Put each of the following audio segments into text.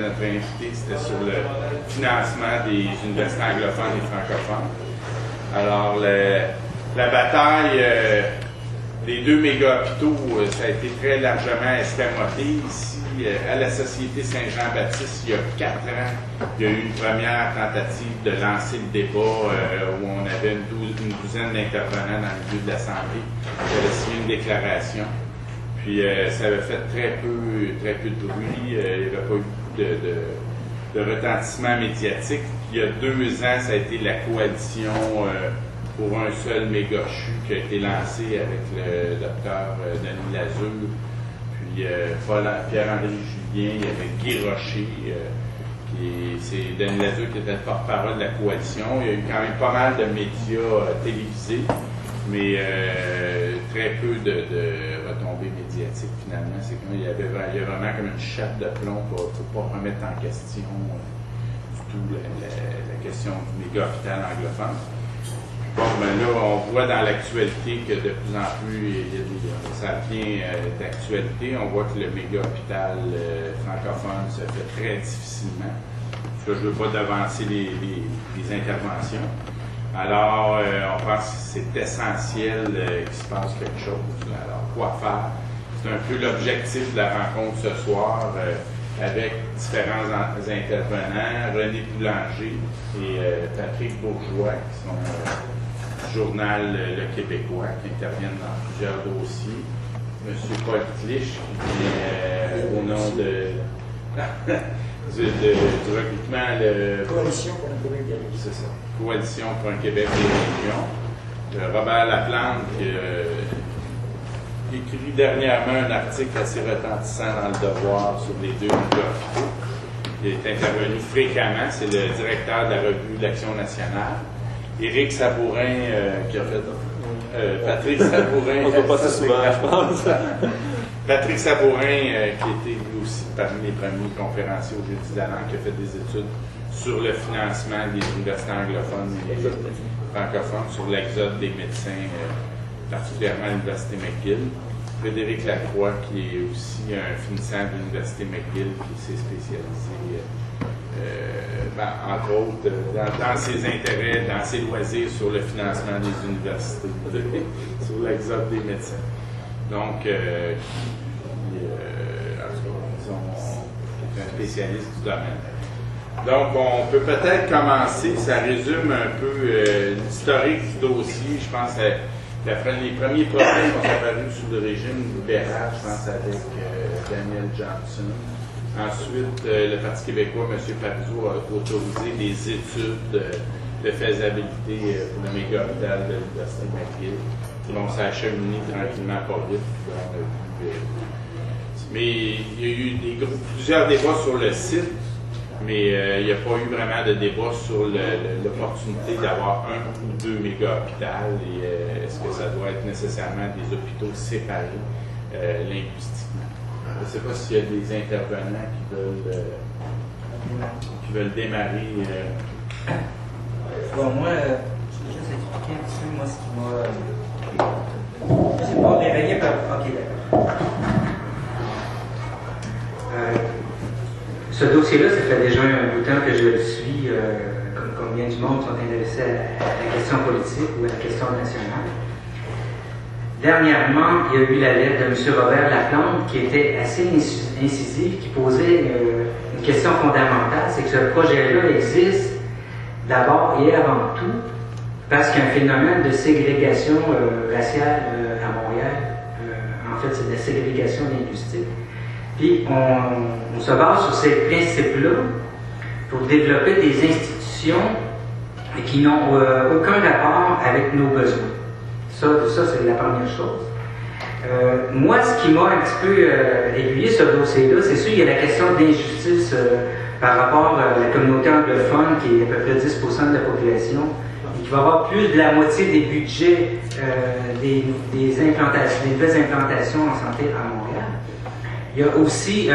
Notre invité, c'était sur le financement des universités anglophones et francophones. Alors, la bataille des deux méga-hôpitaux, ça a été très largement escamoté. Ici, à la Société Saint-Jean-Baptiste, il y a 4 ans, il y a eu une première tentative de lancer le débat où on avait une douzaine d'intervenants dans le milieu de la santé. J'avais signé une déclaration. Puis ça avait fait très peu de bruit. Il n'y avait pas eu de retentissement médiatique. Puis, il y a 2 ans, ça a été la coalition pour un seul méga-CHU qui a été lancée avec le docteur Denis Lazure, puis Pierre-André Julien, il y avait Guy Rocher, c'est Denis Lazure qui était le porte-parole de la coalition. Il y a eu quand même pas mal de médias télévisés, mais très peu de retombées médiatiques finalement. C'est qu'il y a vraiment comme une chape de plomb pour ne pas remettre en question du tout la question du méga-hôpital anglophone. Bon, ben là, on voit dans l'actualité que de plus en plus, ça vient d'actualité. On voit que le méga-hôpital francophone se fait très difficilement. Parce que je ne veux pas devancer les interventions. Alors, on pense que c'est essentiel qu'il se passe quelque chose. Alors, quoi faire? C'est un peu l'objectif de la rencontre ce soir avec différents intervenants, René Boulanger et Patrick Bourgeois, qui sont du journal Le Québécois, qui interviennent dans plusieurs dossiers. M. Paul Clich, qui est au nom du recrutement Coalition pour un Québec des régions. C'est ça. Coalition pour un Québec des régions. Robert Laplante, qui a écrit dernièrement un article assez retentissant dans le Devoir sur les deux méga-hôpitaux. Il est intervenu fréquemment, c'est le directeur de la revue d'Action nationale. Éric Sabourin, qui a fait... Patrick Sabourin... On ne voit pas si souvent, je pense. Patrick Sabourin, qui était lui aussi parmi les premiers conférenciers au Jeudi d'Alan, qui a fait des études sur le financement des universités anglophones et francophones, sur l'exode des médecins, particulièrement à l'Université McGill. Frédéric Lacroix, qui est aussi un finissant de l'Université McGill, qui s'est spécialisé, entre autres, dans ses intérêts, dans ses loisirs sur le financement des universités, sur l'exode des médecins. Donc, c'est un spécialiste du domaine. Donc, on peut peut-être commencer, ça résume un peu l'historique du dossier. Je pense que les premiers problèmes sont apparus sous le régime libéral, je pense, avec Daniel Johnson. Ensuite, le Parti québécois, M. Parizeau, a autorisé des études de faisabilité pour le méga-hôpital de l'Université McGill. Donc, ça a cheminé tranquillement pas vite. Mais il y a eu plusieurs débats sur le site, mais il n'y a pas eu vraiment de débat sur l'opportunité d'avoir un ou 2 méga-hôpitaux et est-ce que ça doit être nécessairement des hôpitaux séparés linguistiquement. Je ne sais pas s'il y a des intervenants qui veulent démarrer. Bon, moi, je vais juste expliquer un petit peu, moi, ce qui m'a... Je ne sais pas réveillé par... Ok, d'accord. Ce dossier-là, ça fait déjà un bout de temps que je le suis, comme bien du monde sont intéressés à la question politique ou à la question nationale. Dernièrement, il y a eu la lettre de M. Robert Laplante qui était assez incisive, qui posait une question fondamentale, c'est que ce projet-là existe d'abord et avant tout parce qu'il y a un phénomène de ségrégation raciale à Montréal. En fait, c'est de la ségrégation linguistique. Puis, on se base sur ces principes-là pour développer des institutions qui n'ont aucun rapport avec nos besoins. Ça c'est la première chose. Moi, ce qui m'a un petit peu aiguillé ce dossier-là, c'est sûr, il y a la question d'injustice par rapport à la communauté anglophone, qui est à peu près 10% de la population, et qui va avoir plus de la moitié des budgets des nouvelles implantations en santé à Montréal. Il y a aussi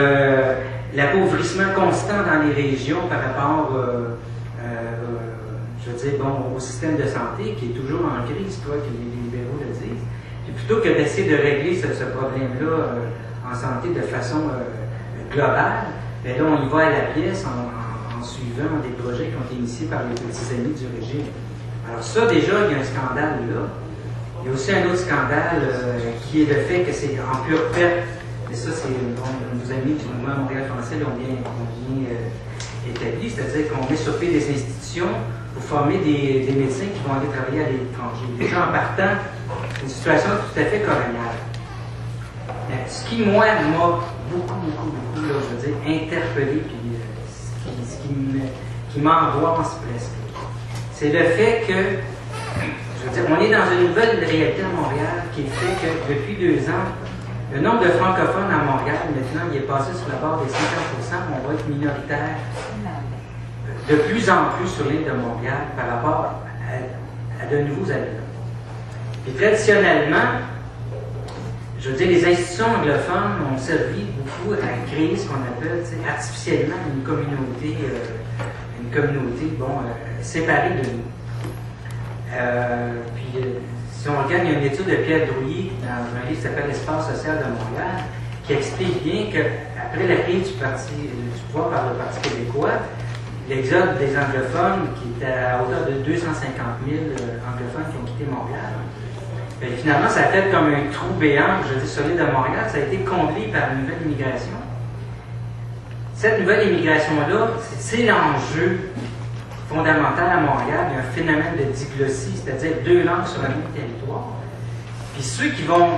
l'appauvrissement constant dans les régions par rapport je veux dire, au système de santé qui est toujours en crise, toi, que les libéraux le disent. Puis plutôt que d'essayer de régler ce problème-là en santé de façon globale, Mais là, on y va à la pièce en suivant des projets qui ont été initiés par les petits amis du régime. Alors ça, déjà, il y a un scandale là. Il y a aussi un autre scandale qui est le fait que c'est en pure perte. Mais ça, c'est nos amis du mouvement Montréal français l'ont bien établi, c'est-à-dire qu'on met sur pied des institutions pour former des médecins qui vont aller travailler à l'étranger. Déjà en partant, c'est une situation tout à fait coloniale. Ce qui, moi, m'a beaucoup, là, je veux dire, interpellé, puis ce qui m'angoisse presque, c'est le fait que, je veux dire, on est dans une nouvelle réalité à Montréal qui fait que depuis 2 ans, le nombre de francophones à Montréal, maintenant, il est passé sur la barre des 50%, on va être minoritaire de plus en plus sur l'île de Montréal par rapport à de nouveaux habitants. Et traditionnellement, je veux dire, les institutions anglophones ont servi beaucoup à créer ce qu'on appelle artificiellement une communauté séparée de nous. Si on regarde, il y a une étude de Pierre Drouilly dans un livre qui s'appelle L'Espace social de Montréal, qui explique bien qu'après la crise du pouvoir par le Parti québécois, l'exode des anglophones, qui était à hauteur de 250 000 anglophones qui ont quitté Montréal, et finalement, ça a fait comme un trou béant, je dis, sur l'île de Montréal, ça a été comblé par une nouvelle immigration. Cette nouvelle immigration-là, c'est l'enjeu fondamental à Montréal. Il y a un phénomène de diglossie, c'est-à-dire 2 langues sur un même territoire. Puis ceux qui vont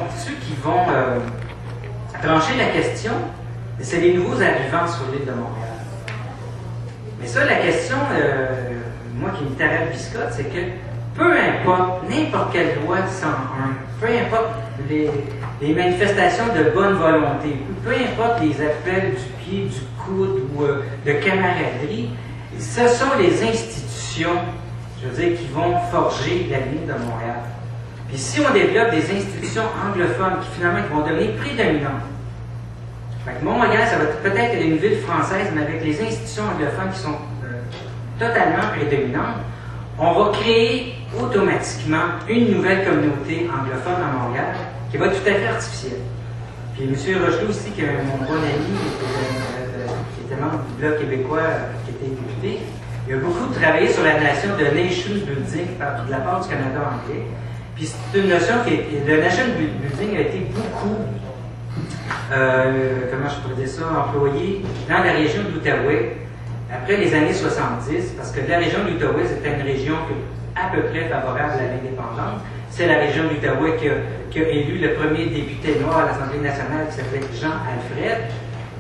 trancher la question, c'est les nouveaux arrivants sur l'île de Montréal. Mais ça, la question, moi qui me tarabiscote, c'est que peu importe n'importe quelle loi 101, peu importe les manifestations de bonne volonté, peu importe les appels du pied, du coude ou de camaraderie, ce sont les institutions, je veux dire, qui vont forger l'avenir de Montréal. Puis si on développe des institutions anglophones qui finalement vont devenir prédominantes, fait que Montréal, ça va peut-être être une ville française, mais avec les institutions anglophones qui sont totalement prédominantes, on va créer automatiquement une nouvelle communauté anglophone à Montréal qui va être tout à fait artificielle. Puis M. Rochelot aussi, qui est mon bon ami, qui était membre du Bloc québécois, qui était député, il a beaucoup travaillé sur la notion de Nation Building de la part du Canada anglais. Puis c'est une notion le Nation Building a été beaucoup, comment je pourrais dire ça, employé dans la région de l'Outaouais après les années 70, parce que la région de l'Outaouais, c'était une région à peu près favorable à l'indépendance. C'est la région de l'Outaouais qui a élu le premier député noir à l'Assemblée nationale, qui s'appelait Jean Alfred.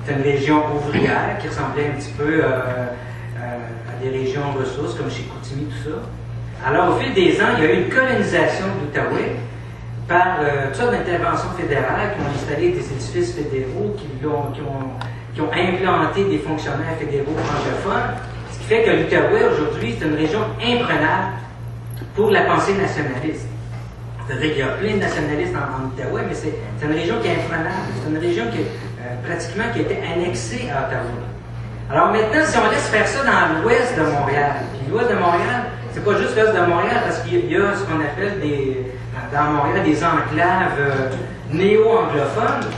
C'est une région ouvrière qui ressemblait un petit peu à des régions ressources, comme chez Koutimi, tout ça. Alors, au fil des ans, il y a eu une colonisation de l'Outaouais par toutes sortes d'interventions fédérales qui ont installé des édifices fédéraux, qui ont implanté des fonctionnaires fédéraux anglophones, ce qui fait que l'Outaouais, aujourd'hui, c'est une région imprenable pour la pensée nationaliste. C'est-à-dire qu'il y a plein de nationalistes en Outaouais, mais c'est une région qui est imprenable. C'est une région qui pratiquement qui a été annexée à Ottawa. Alors maintenant, si on laisse faire ça dans l'ouest de Montréal, puis l'ouest de Montréal, c'est pas juste l'ouest de Montréal, parce qu'il y a ce qu'on appelle dans Montréal des enclaves néo-anglophones,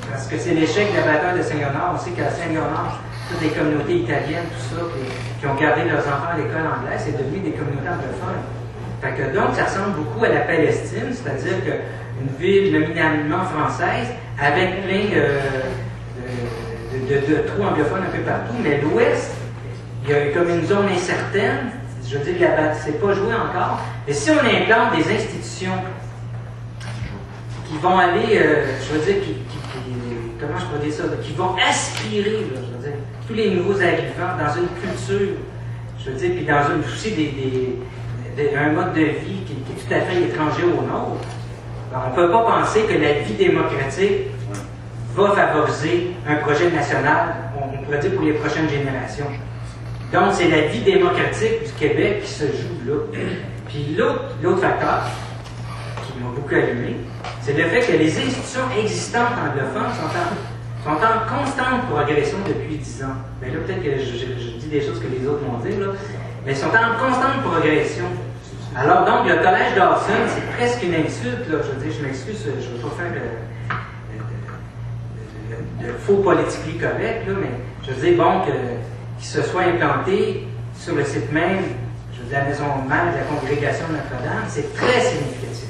parce que c'est l'échec de la bataille de Saint-Léonard. On sait qu'à Saint-Léonard, toutes les communautés italiennes, tout ça, qui ont gardé leurs enfants à l'école anglaise, c'est devenu des communautés anglophones. Fait que donc, ça ressemble beaucoup à la Palestine, c'est-à-dire qu'une ville nominalement française, avec plein de trous anglophones un peu partout, mais l'Ouest, il y a comme une zone incertaine, je veux dire, c'est pas joué encore, mais si on implante des institutions qui vont aller, je veux dire, comment je pourrais dire ça, qui vont aspirer, là, je veux dire, tous les nouveaux arrivants dans une culture, je veux dire, puis dans aussi un mode de vie qui est tout à fait étranger au nôtre. Alors, on ne peut pas penser que la vie démocratique va favoriser un projet national, on pourrait dire, pour les prochaines générations. Donc, c'est la vie démocratique du Québec qui se joue là. Puis l'autre facteur, qui m'a beaucoup allumé, c'est le fait que les institutions existantes anglophones sont en constante progression depuis 10 ans. Bien là, peut-être que je dis des choses que les autres m'ont dit, là, mais ils sont en constante progression. Alors donc, le collège Dawson, c'est presque une insulte, là. Je veux dire, je m'excuse, je ne vais pas faire de faux politiquement correct, là, mais je veux dire, bon, qu'il se soit implanté sur le site même, je veux dire, la maison mère de la congrégation de Notre-Dame, c'est très significatif.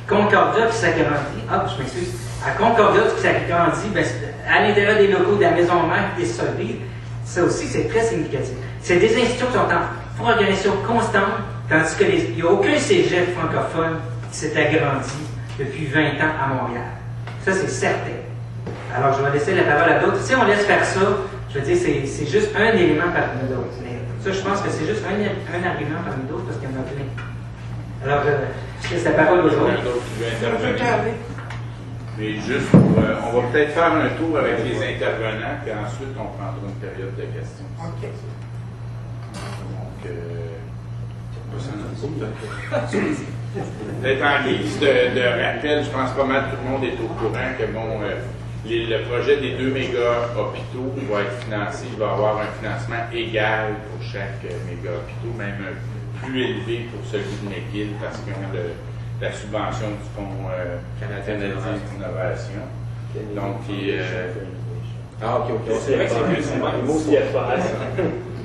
Concordia qui s'agrandit, je m'excuse, à Concordia qui s'agrandit, ben, à l'intérieur des locaux de la maison mère des Solides, ça aussi c'est très significatif. C'est des institutions qui sont en progression constante, tandis qu'il n'y a aucun cégep francophone qui s'est agrandi depuis 20 ans à Montréal. Ça, c'est certain. Alors, je vais laisser la parole à d'autres. Si on laisse faire ça, je veux dire, c'est juste un élément parmi d'autres. Mais ça, je pense que c'est juste un argument parmi d'autres parce qu'il y en a plein. Alors, je laisse la parole aux autres. D'autres qui veulent intervenir. Mais juste, on va peut-être faire un tour avec les intervenants, puis ensuite, on prendra une période de questions. OK. Donc, peut-être en guise de rappel, je pense pas mal tout le monde est au courant que bon, le projet des 2 méga hôpitaux va être financé, il va avoir un financement égal pour chaque méga hôpitaux, même plus élevé pour celui de McGill parce qu'ils ont la subvention du Fonds canadien d'innovation. Donc, ok. C'est vrai que c'est plus le mot qui est pas.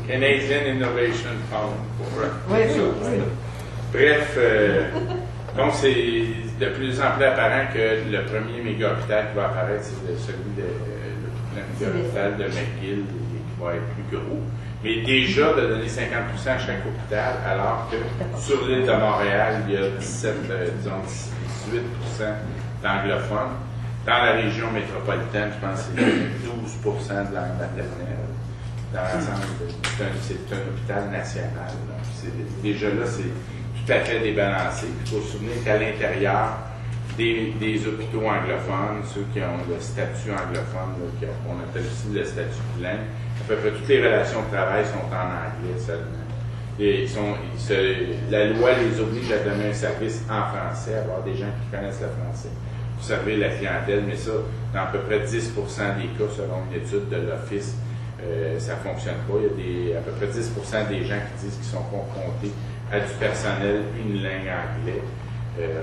Canadian Innovation Fund. Oui. Bref, donc c'est de plus en plus apparent que le premier méga-hôpital qui va apparaître, c'est celui de le méga-hôpital de McGill, qui va être plus gros. Mais déjà, de donner 50% à chaque hôpital, alors que sur l'île de Montréal, il y a 18% d'anglophones. Dans la région métropolitaine, je pense que c'est 12% de langue maternelle. Dans l'ensemble, c'est un hôpital national. Donc déjà là, c'est tout à fait débalancé. Il faut se souvenir qu'à l'intérieur des hôpitaux anglophones, ceux qui ont le statut anglophone, on appelle aussi le statut bilingue, à peu près toutes les relations de travail sont en anglais seulement. La loi les oblige à donner un service en français, à avoir des gens qui connaissent le français pour servir la clientèle, mais ça, dans à peu près 10% des cas, selon une étude de l'Office, ça ne fonctionne pas. Il y a à peu près 10% des gens qui disent qu'ils sont confrontés à du personnel unilingue anglais.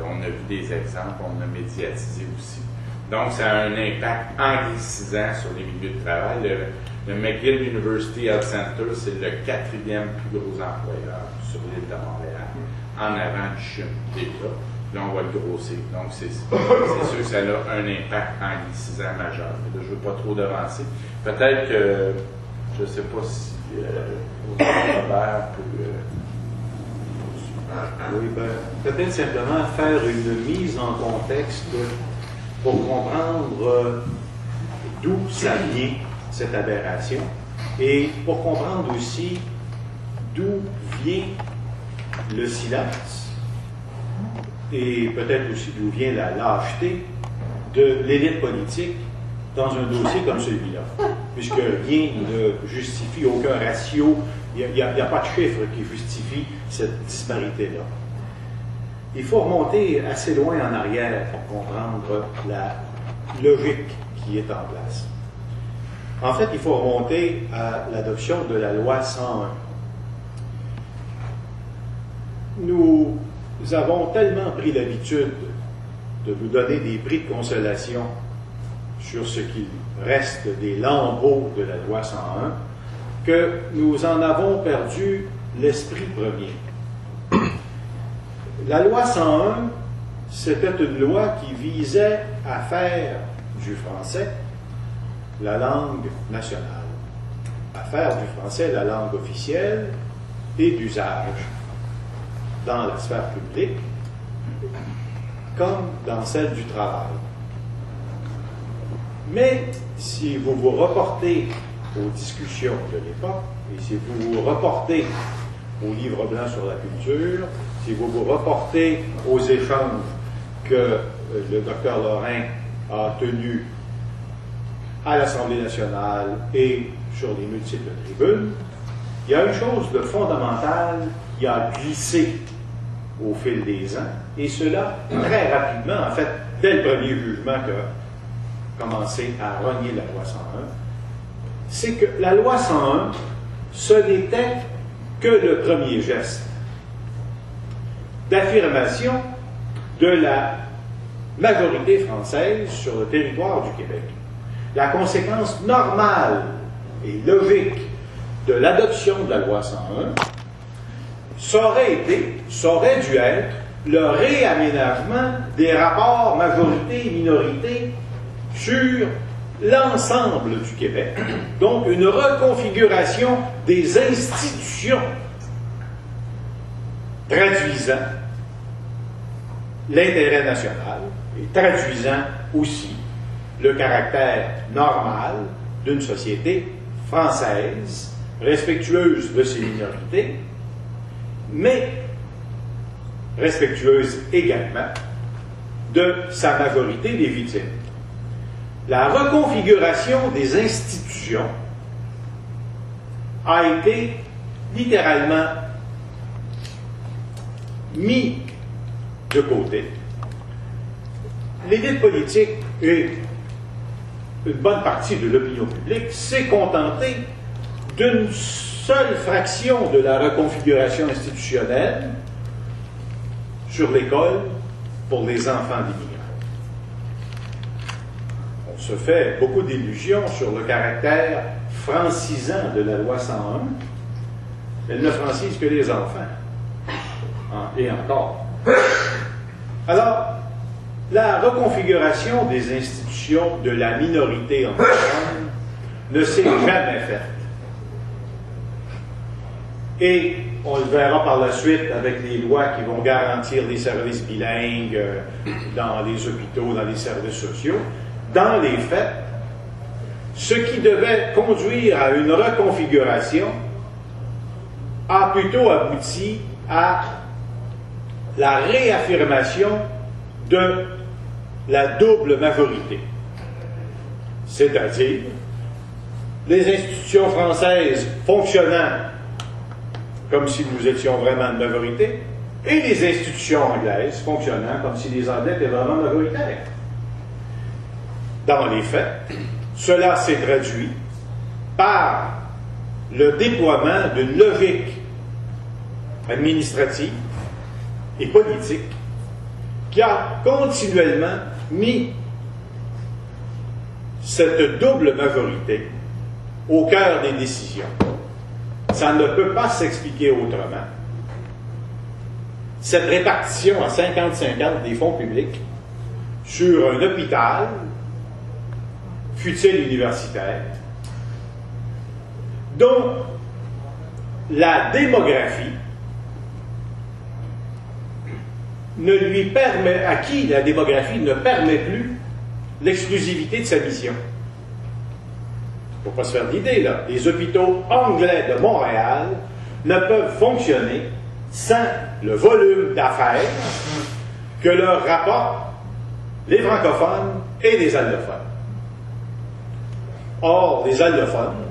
On a vu des exemples, on a médiatisé aussi. Donc, ça a un impact anglicisant sur les milieux de travail. Le McGill University Health Center, c'est le 4e plus gros employeur sur l'île de Montréal, en avant du CHUM déjà. Là, on va le grossir. Donc, c'est sûr que ça a un impact anglicisant majeur. Là, je ne veux pas trop devancer. Peut-être que, je ne sais pas si Robert peut... Oui, peut-être simplement faire une mise en contexte pour comprendre d'où ça vient, cette aberration, et pour comprendre aussi d'où vient le silence, et peut-être aussi d'où vient la lâcheté de l'élite politique dans un dossier comme celui-là, puisque rien ne justifie, aucun ratio, il n'y a pas de chiffre qui justifie cette disparité-là. Il faut remonter assez loin en arrière pour comprendre la logique qui est en place. En fait, il faut remonter à l'adoption de la loi 101. Nous avons tellement pris l'habitude de nous donner des prix de consolation sur ce qu'il reste des lambeaux de la loi 101 que nous en avons perdu l'esprit premier. La loi 101, c'était une loi qui visait à faire du français la langue nationale, à faire du français la langue officielle et d'usage dans la sphère publique comme dans celle du travail. Mais si vous vous reportez aux discussions de l'époque, et si vous vous reportez au livre blanc sur la culture, si vous vous reportez aux échanges que le docteur Lorrain a tenus à l'Assemblée nationale et sur les multiples tribunes, il y a une chose de fondamentale qui a glissé au fil des ans, et cela très rapidement, en fait, dès le premier jugement qui a commencé à rogner la loi 101, c'est que la loi 101, ce n'était que le premier geste d'affirmation de la majorité française sur le territoire du Québec. la conséquence normale et logique de l'adoption de la loi 101, ça aurait dû être le réaménagement des rapports majorité-minorité sur l'ensemble du Québec. Donc, une reconfiguration des institutions traduisant l'intérêt national et traduisant aussi le caractère normal d'une société française, respectueuse de ses minorités, mais respectueuse également de sa majorité des victimes. La reconfiguration des institutions a été littéralement mis de côté. L'élite politique et une bonne partie de l'opinion publique s'est contentée d'une seule fraction de la reconfiguration institutionnelle sur l'école pour les enfants d'immigrants. On se fait beaucoup d'illusions sur le caractère francisant de la loi 101. Elle ne francise que les enfants. Et encore. Alors, la reconfiguration des institutions de la minorité anglophone ne s'est jamais faite. Et on le verra par la suite avec les lois qui vont garantir des services bilingues dans les hôpitaux, dans les services sociaux. Dans les faits, ce qui devait conduire à une reconfiguration a plutôt abouti à la réaffirmation de la double majorité. C'est-à-dire les institutions françaises fonctionnant comme si nous étions vraiment une majorité, et les institutions anglaises fonctionnant comme si les Anglais étaient vraiment majoritaires. Dans les faits, cela s'est traduit par le déploiement d'une logique administrative et politique qui a continuellement mis cette double majorité au cœur des décisions. Ça ne peut pas s'expliquer autrement. Cette répartition à 50-50 des fonds publics sur un hôpital, fût-il universitaire, dont la démographie à qui la démographie ne permet plus l'exclusivité de sa mission. Il ne faut pas se faire d'idée, là. Les hôpitaux anglais de Montréal ne peuvent fonctionner sans le volume d'affaires que leur rapportent les francophones et les allophones. Or, les allophones,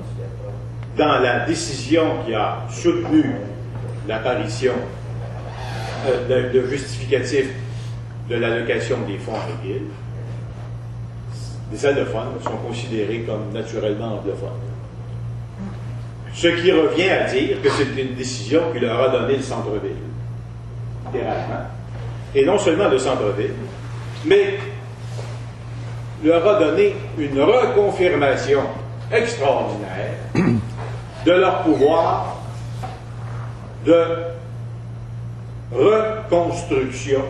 dans la décision qui a soutenu l'apparition de justificatif de l'allocation des fonds à McGill, les allophones sont considérés comme naturellement anglophones. Ce qui revient à dire que c'est une décision qui leur a donné le centre-ville, littéralement. Et non seulement le centre-ville, mais leur a donné une reconfirmation extraordinaire de leur pouvoir de reconstruction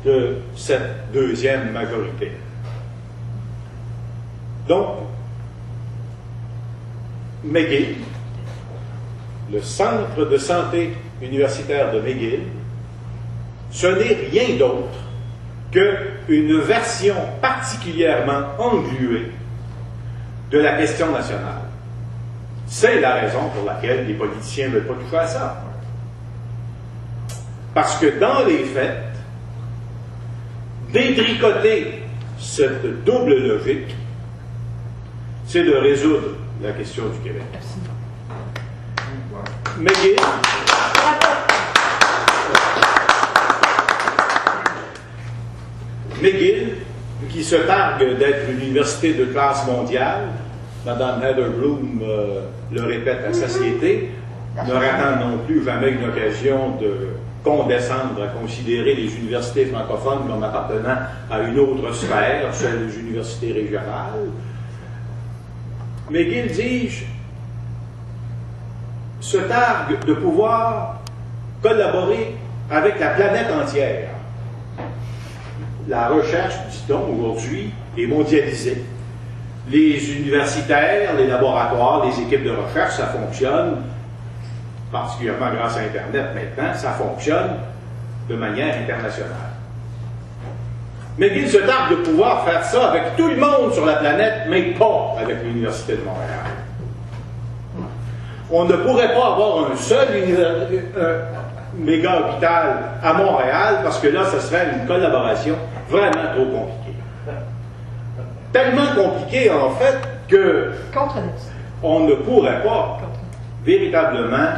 de cette deuxième majorité. Donc, McGill, le centre de santé universitaire de McGill, ce n'est rien d'autre qu'une version particulièrement engluée de la question nationale. C'est la raison pour laquelle les politiciens ne veulent pas toucher à ça. Parce que dans les faits, détricoter cette double logique, c'est de résoudre la question du Québec. McGill, qui se targue d'être une université de classe mondiale, Mme Heather Bloom le répète à satiété, ne ratant non plus jamais une occasion de condescendre à considérer les universités francophones comme appartenant à une autre sphère, celle des universités régionales. McGill, dis-je, se targue de pouvoir collaborer avec la planète entière. La recherche, dit-on, aujourd'hui, est mondialisée. Les universitaires, les laboratoires, les équipes de recherche, ça fonctionne, particulièrement grâce à Internet maintenant, ça fonctionne de manière internationale. McGill se targue de pouvoir faire ça avec tout le monde sur la planète, mais pas avec l'Université de Montréal. On ne pourrait pas avoir un seul méga hôpital à Montréal parce que là, ce serait une collaboration vraiment trop compliquée. Tellement compliquée, en fait, que on ne pourrait pas véritablement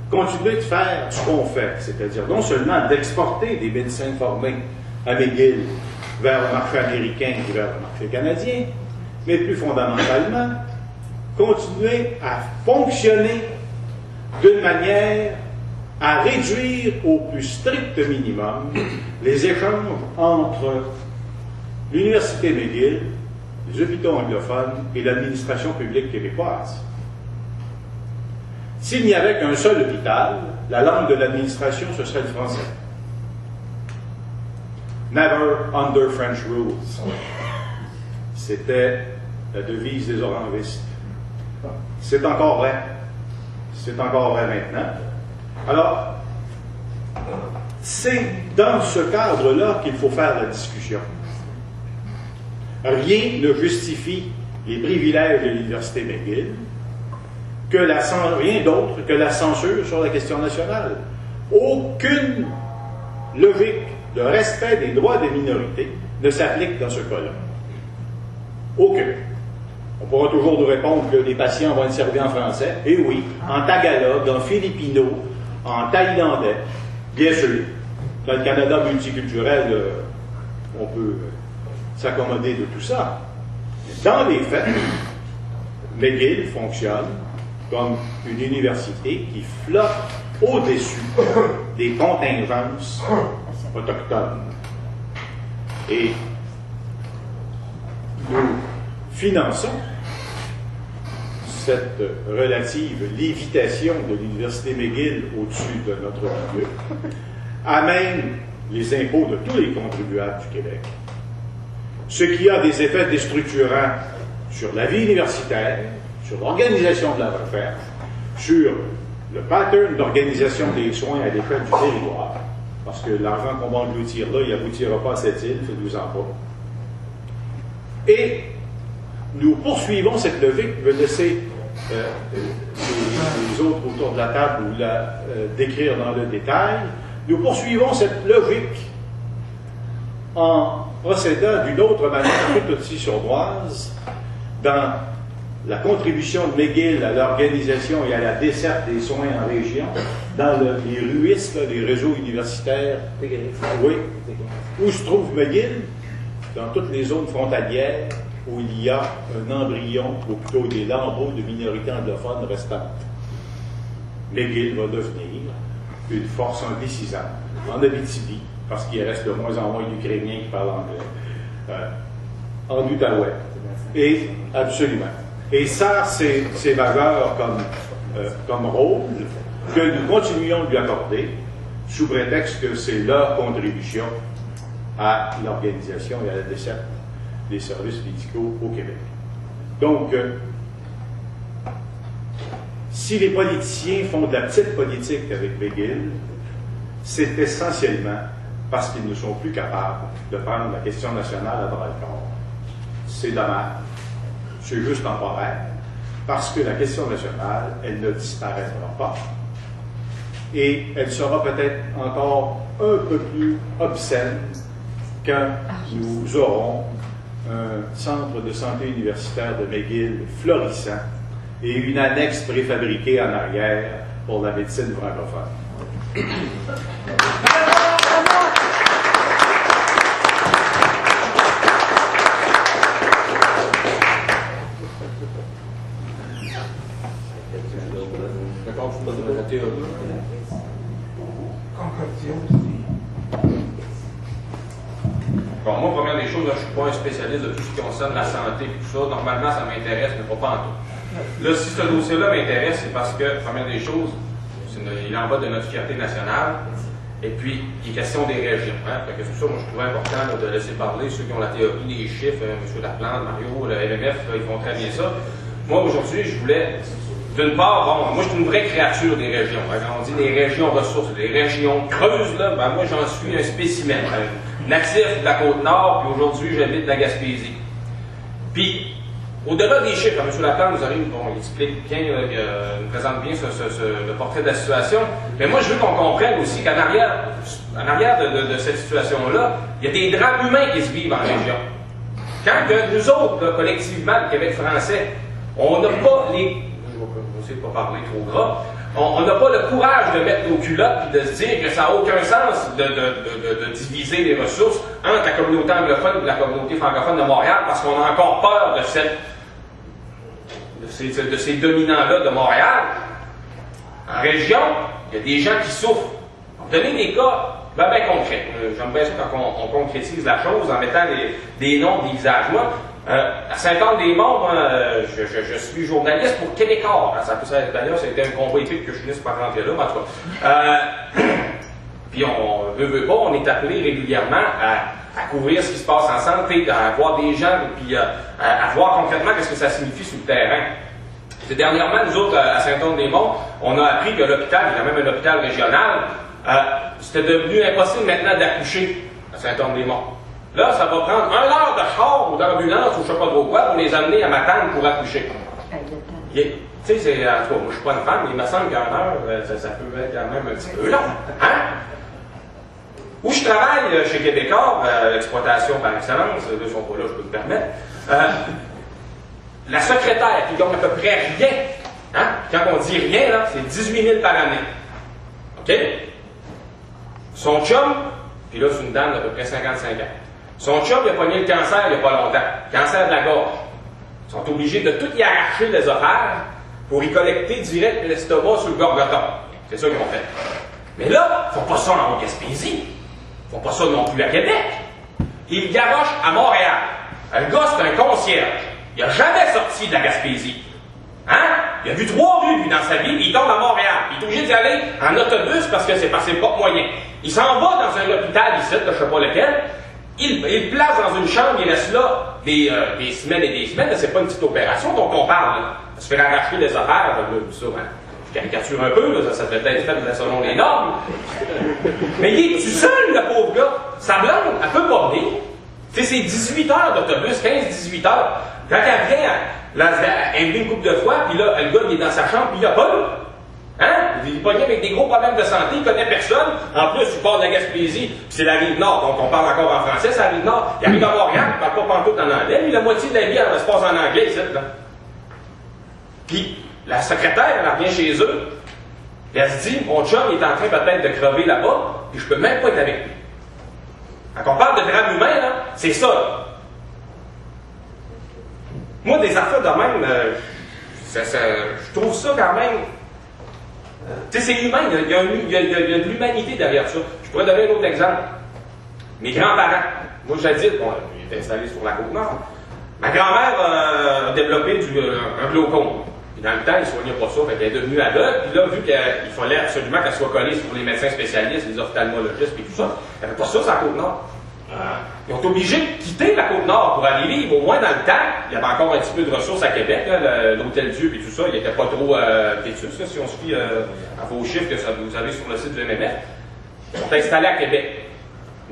continuer de faire ce qu'on fait, c'est-à-dire non seulement d'exporter des médecins formés à McGill vers le marché américain et vers le marché canadien, mais plus fondamentalement, continuer à fonctionner d'une manière à réduire au plus strict minimum les échanges entre l'Université McGill, les hôpitaux anglophones et l'administration publique québécoise. S'il n'y avait qu'un seul hôpital, la langue de l'administration, ce serait le français. Never under French rules. C'était la devise des orangistes. C'est encore vrai. C'est encore vrai maintenant. Alors, c'est dans ce cadre-là qu'il faut faire la discussion. Rien ne justifie les privilèges de l'Université McGill, rien d'autre que la censure sur la question nationale. Aucune logique de respect des droits des minorités ne s'applique dans ce cas-là. Aucune. On pourra toujours nous répondre que les patients vont être servis en français. Et oui, en tagalog, en philippino, en thaïlandais, bien sûr. Dans le Canada multiculturel, on peut s'accommoder de tout ça. Dans les faits, McGill fonctionne comme une université qui flotte au-dessus des contingences autochtones. Et nous finançons cette relative lévitation de l'Université McGill au-dessus de notre milieu, amène les impôts de tous les contribuables du Québec, ce qui a des effets déstructurants sur la vie universitaire, sur l'organisation de la recherche, sur le pattern d'organisation des soins à l'échelle du territoire, parce que l'argent qu'on va engloutir là, il n'aboutira pas à cette île, faites-vous-en pas. Et nous poursuivons cette logique, je vais laisser les autres autour de la table ou la décrire dans le détail. Nous poursuivons cette logique en procédant d'une autre manière tout aussi sournoise dans la contribution de McGill à l'organisation et à la desserte des soins en région, dans les RUIS, les réseaux universitaires. Oui. Où se trouve McGill? Dans toutes les zones frontalières où il y a un embryon, ou plutôt des lambeaux de minorités anglophones restantes. McGill va devenir une force anglicisante en Abitibi, parce qu'il reste de moins en moins d'Ukrainiens qui parlent anglais, en Outaouais. Et absolument. Et ça, c'est majeur comme rôle que nous continuons de lui accorder, sous prétexte que c'est leur contribution à l'organisation et à la desserte des services médicaux au Québec. Donc, si les politiciens font de la petite politique avec McGill, c'est essentiellement parce qu'ils ne sont plus capables de prendre la question nationale à bras-le-corps. C'est dommage. C'est juste temporaire, parce que la question nationale, elle ne disparaîtra pas. Et elle sera peut-être encore un peu plus obscène quand nous aurons un centre de santé universitaire de McGill florissant et une annexe préfabriquée en arrière pour la médecine francophone. Bon, moi, première des choses, je ne suis pas un spécialiste de tout ce qui concerne la santé et tout ça. Normalement, ça m'intéresse, mais pas en tout. Là, si ce dossier-là m'intéresse, c'est parce que, première des choses, il en va de notre fierté nationale, et puis, il est question des régions. Hein? Fait que c'est ça, moi, je trouvais important là, de laisser parler ceux qui ont la théorie des chiffres, M. Laplante, Mario, le MMF, là, ils font très bien ça. Moi, aujourd'hui, je voulais, d'une part, bon, moi, je suis une vraie créature des régions. Hein? Quand on dit des régions ressources, des régions creuses, là, ben, moi, j'en suis un spécimen. Natif de la Côte-Nord, puis aujourd'hui, j'habite la Gaspésie. Puis, au-delà des chiffres, M. Laplante nous arrive, bon, il explique bien, il présente bien le portrait de la situation, mais moi, je veux qu'on comprenne aussi qu'en arrière, de cette situation-là, il y a des drames humains qui se vivent en région. Quand que nous autres, là, collectivement, le Québec français, on n'a pas les... Je vais essayer de ne pas parler trop gras. On n'a pas le courage de mettre nos culottes et de se dire que ça n'a aucun sens de diviser les ressources entre la communauté anglophone et la communauté francophone de Montréal parce qu'on a encore peur de ces dominants-là de Montréal. En région, il y a des gens qui souffrent. On va donner des cas ben concrets. J'aime bien ça quand on concrétise la chose en mettant des noms, des visages. Moi, à Saint-Anne-des-Monts, je suis journaliste pour Québécois. D'ailleurs, ça a été un combat épique que je finisse par rentrer là, mais en tout cas. Puis on veut pas, on est appelé régulièrement à couvrir ce qui se passe en santé, à voir des gens, puis à voir concrètement qu'est-ce que ça signifie sur le terrain. Et dernièrement, nous autres, à Saint-Anne-des-Monts, on a appris que l'hôpital, il y a même un hôpital régional, c'était devenu impossible maintenant d'accoucher à Saint-Anne-des-Monts. Là, ça va prendre 1 heure de char ou d'ambulance ou je sais pas trop quoi pour les amener à Matane pour accoucher. Tu sais, c'est, en tout cas, moi je suis pas une femme, mais il me semble qu'en heure, ça peut être quand même un petit peu long. Hein? Où je travaille chez Québécois, l'exploitation par excellence, eux sont pas là, je peux me permettre. La secrétaire qui gagne à peu près rien, hein? Quand on dit rien, là, c'est 18 000 par année. OK? Son chum, puis là, c'est une dame d'à peu près 55 ans. Son chum, il a pogné le cancer il n'y a pas longtemps. Cancer de la gorge. Ils sont obligés de tout y arracher les ovaires pour y collecter direct l'estomac sur le Gorgoton. C'est ça qu'ils ont fait. Mais là, ils ne font pas ça en Gaspésie. Ils ne font pas ça non plus à Québec. Ils le garochent à Montréal. Le gars, c'est un concierge. Il n'a jamais sorti de la Gaspésie. Hein? Il a vu 3 rues, lui, dans sa vie, puis il tombe à Montréal. Puis il est obligé d'y aller en autobus parce que c'est pas moyen. Il s'en va dans un hôpital ici, je ne sais pas lequel. Il place dans une chambre, il reste là des semaines et des semaines. C'est pas une petite opération dont on parle. Là. Se faire arracher les ovaires, ça, hein. Je caricature un peu, là, ça devait être fait selon les normes. Mais il est tout seul, le pauvre gars. Sa blonde, elle peut pas venir. Tu sais, c'est 18 heures d'autobus, 15-18 heures. Quand elle vient, elle vient une couple de fois, puis là, le gars, il est dans sa chambre, puis il a pas. Hein? Il est pogné avec des gros problèmes de santé, il connaît personne. En plus, il part de la Gaspésie, puis c'est la Rive-Nord, donc on parle encore en français, c'est la Rive-Nord. Il arrive à Montréal, il parle pas pantoute en anglais, puis la moitié de la vie, elle se passe en anglais, ici, là. Puis, la secrétaire, elle revient chez eux, puis elle se dit, mon chum, il est en train peut-être de crever là-bas, puis je peux même pas être avec lui. Quand on parle de drame humain, là, c'est ça, là. Moi, des affaires de même, je trouve ça quand même... tu sais, c'est humain, il y a de l'humanité derrière ça. Je pourrais donner un autre exemple. Mes grands-parents, moi jadis, bon, ils étaient installés sur la Côte-Nord. Ma grand-mère a développé un glaucome. Puis dans le temps, ils ne soignaient pas ça, fait qu'elle est devenue aveugle. Puis là, vu qu'il fallait absolument qu'elle soit collée sur les médecins spécialistes, les ophtalmologistes et tout ça, il n'y avait pas ça sur la Côte-Nord. Ils ont été obligés de quitter la Côte-Nord pour aller vivre. Au moins dans le temps, il y avait encore un petit peu de ressources à Québec, l'Hôtel-Dieu et tout ça, il n'était pas trop vétus, si on se fie à vos chiffres que vous avez sur le site du MMF. Ils sont installés à Québec.